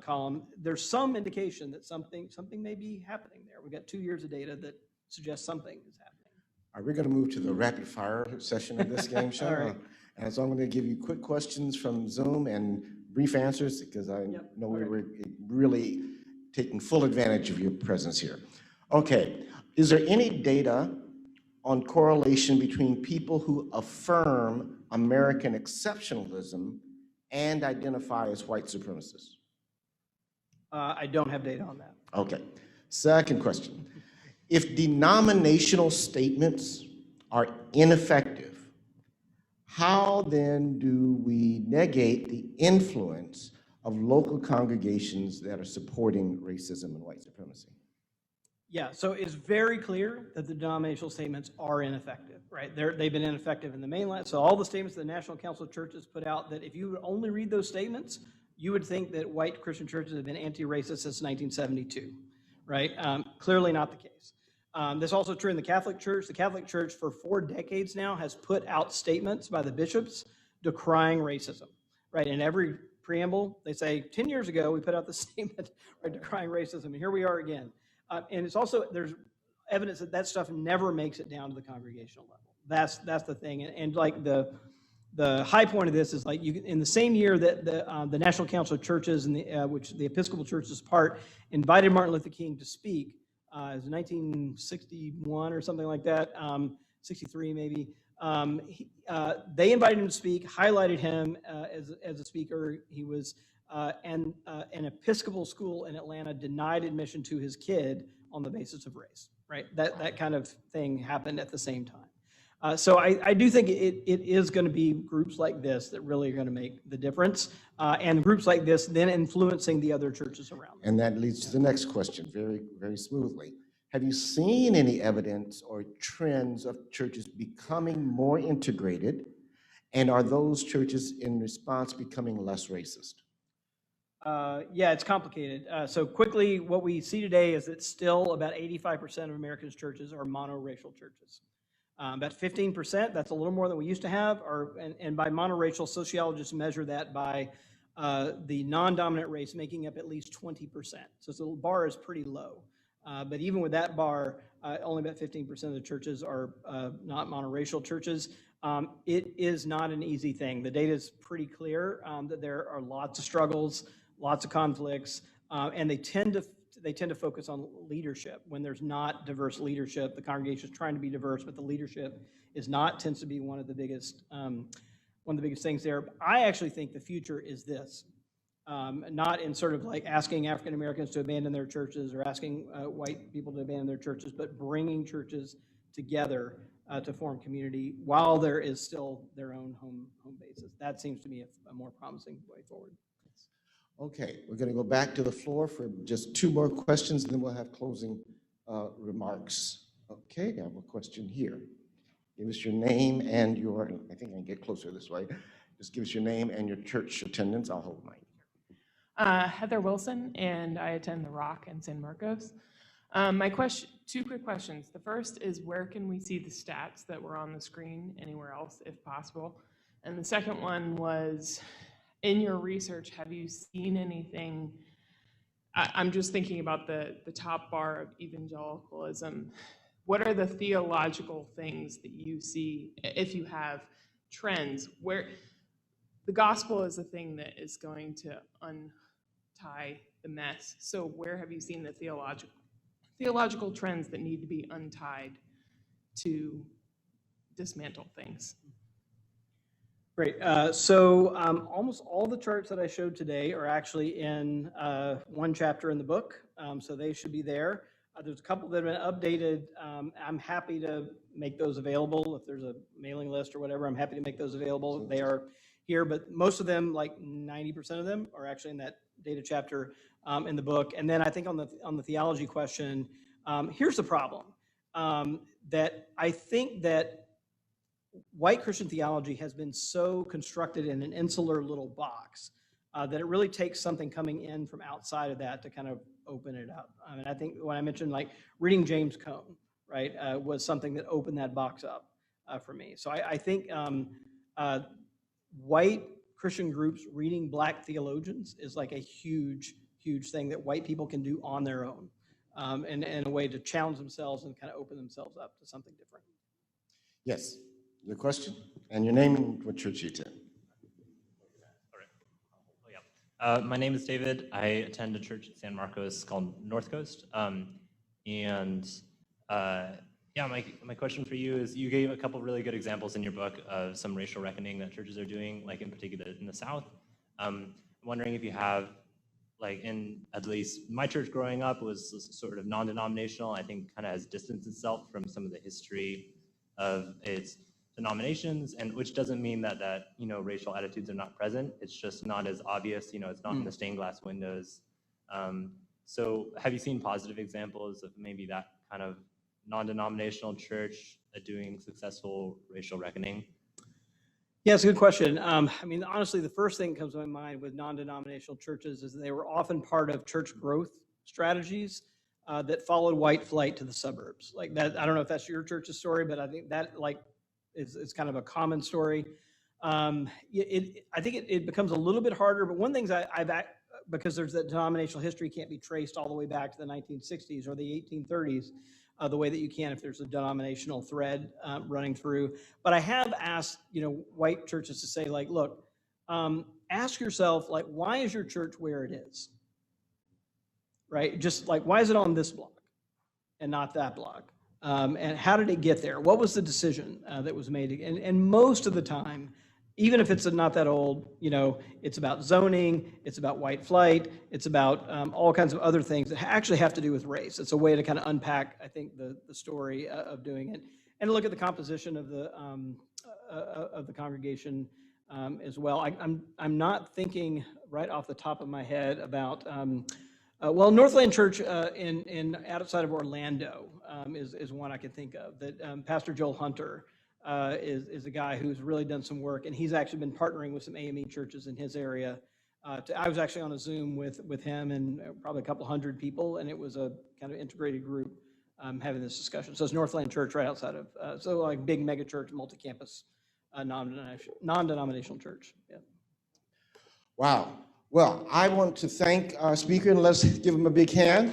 column. There's some indication that something may be happening there. We've got 2 years of data that suggests something is happening. All right, we're going to move to the rapid fire session of this game, Sean. All right. And so I'm going to give you quick questions from Zoom and brief answers, because I know we were really taking full advantage of your presence here. Okay, is there any data on correlation between people who affirm American exceptionalism and identify as white supremacists? I don't have data on that. Okay, second question. If denominational statements are ineffective, how then do we negate the influence of local congregations that are supporting racism and white supremacy? Yeah, so it's very clear that the denominational statements are ineffective, right? They've been ineffective in the mainline. So all the statements the National Council of Churches put out, that if you would only read those statements, you would think that white Christian churches have been anti-racist since 1972, right? Clearly not the case. This is also true in the Catholic Church. The Catholic Church for 4 decades now has put out statements by the bishops decrying racism, right? In every preamble, they say, 10 years ago, we put out the statement, right, decrying racism, and here we are again. And it's also, there's evidence that that stuff never makes it down to the congregational level. That's the thing. And the high point of this is in the same year that the National Council of Churches, and which the Episcopal Church is part, invited Martin Luther King to speak. It was 1961 or something like that, 63 maybe. They invited him to speak, highlighted him as a speaker. He was, and an Episcopal school in Atlanta denied admission to his kid on the basis of race. right? That kind of thing happened at the same time. So I do think it is going to be groups like this that really are going to make the difference, and groups like this then influencing the other churches around them. And that leads to the next question very, very smoothly. Have you seen any evidence or trends of churches becoming more integrated? And are those churches in response becoming less racist? Yeah, it's complicated. So quickly, what we see today is that still about 85% of America's churches are monoracial churches. About 15%, that's a little more than we used to have, and by monoracial, sociologists measure that by the non-dominant race making up at least 20%. So the bar is pretty low. But even with that bar, only about 15% of the churches are not monoracial churches. It is not an easy thing. The data is pretty clear that there are lots of struggles, lots of conflicts, and they tend to focus on leadership. When there's not diverse leadership, the congregation is trying to be diverse, but the leadership tends to be one of the biggest things there. I actually think the future is this. Not in sort of like asking African Americans to abandon their churches or asking white people to abandon their churches, but bringing churches together to form community while there is still their own home bases. That seems to me a more promising way forward. Okay, we're going to go back to the floor for just 2 more questions, and then we'll have closing remarks. Okay, I have a question here. Give us your name and your, I think I can get closer this way. Just give us your name and your church attendance. I'll hold mine. Heather Wilson, and I attend the Rock in San Marcos. My question, 2 quick questions. The first is, where can we see the stats that were on the screen anywhere else, if possible? And the second one was, in your research, have you seen anything? I'm just thinking about the top bar of evangelicalism. What are the theological things that you see, if you have trends, where the gospel is a thing that is going to untie the mess? So where have you seen the theological trends that need to be untied to dismantle things? Great. So almost all the charts that I showed today are actually in one chapter in the book, so they should be there. There's a couple that have been updated. I'm happy to make those available. If there's a mailing list or whatever, I'm happy to make those available. They are here, but most of them, like 90% of them, are actually in that data chapter in the book. And then I think on the theology question, here's the problem, that I think that white Christian theology has been so constructed in an insular little box that it really takes something coming in from outside of that to kind of open it up. I mean, I think when I mentioned like reading James Cone, right, was something that opened that box up for me. So I think white Christian groups reading black theologians is like a huge, huge thing that white people can do on their own, and a way to challenge themselves and kind of open themselves up to something different. Yes, your question and your name and what church you attend. My name is David. I attend a church in San Marcos called North Coast. Yeah, my question for you is, you gave a couple of really good examples in your book of some racial reckoning that churches are doing, like in particular in the South. I'm wondering if you have, like in at least my church growing up was sort of non-denominational, I think kind of has distanced itself from some of the history of its denominations, and which doesn't mean that racial attitudes are not present. It's just not as obvious, it's not in the stained glass windows. So have you seen positive examples of maybe that kind of non-denominational church doing successful racial reckoning? Yeah, it's a good question. I mean, honestly, the first thing that comes to my mind with non-denominational churches is they were often part of church growth strategies that followed white flight to the suburbs. Like that, I don't know if that's your church's story, but I think that is kind of a common story. I think it becomes a little bit harder, but one thing because there's that denominational history can't be traced all the way back to the 1960s or the 1830s, the way that you can if there's a denominational thread running through. But I have asked, white churches to say, like, look, ask yourself, like, why is your church where it is? Right? Just like, why is it on this block and not that block? And how did it get there? What was the decision that was made? And most of the time, even if it's not that old, it's about zoning, it's about white flight, it's about all kinds of other things that actually have to do with race. It's a way to kind of unpack, I think, the story of doing it, and look at the composition of the congregation as well. I'm not thinking right off the top of my head about, well, Northland Church in outside of Orlando is one I can think of, that Pastor Joel Hunter is a guy who's really done some work, and he's actually been partnering with some AME churches in his area. I was actually on a Zoom with him and probably a couple hundred people, and it was a kind of integrated group having this discussion. So it's Northland Church right outside of, so like big mega church, multi-campus, non-denominational church. Yeah. Wow. Well, I want to thank our speaker, and let's give him a big hand.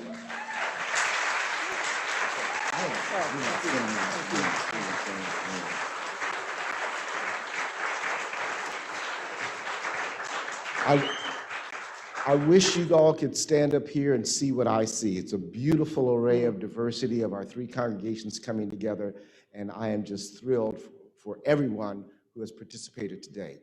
I wish you all could stand up here and see what I see. It's a beautiful array of diversity of our three congregations coming together, and I am just thrilled for everyone who has participated today.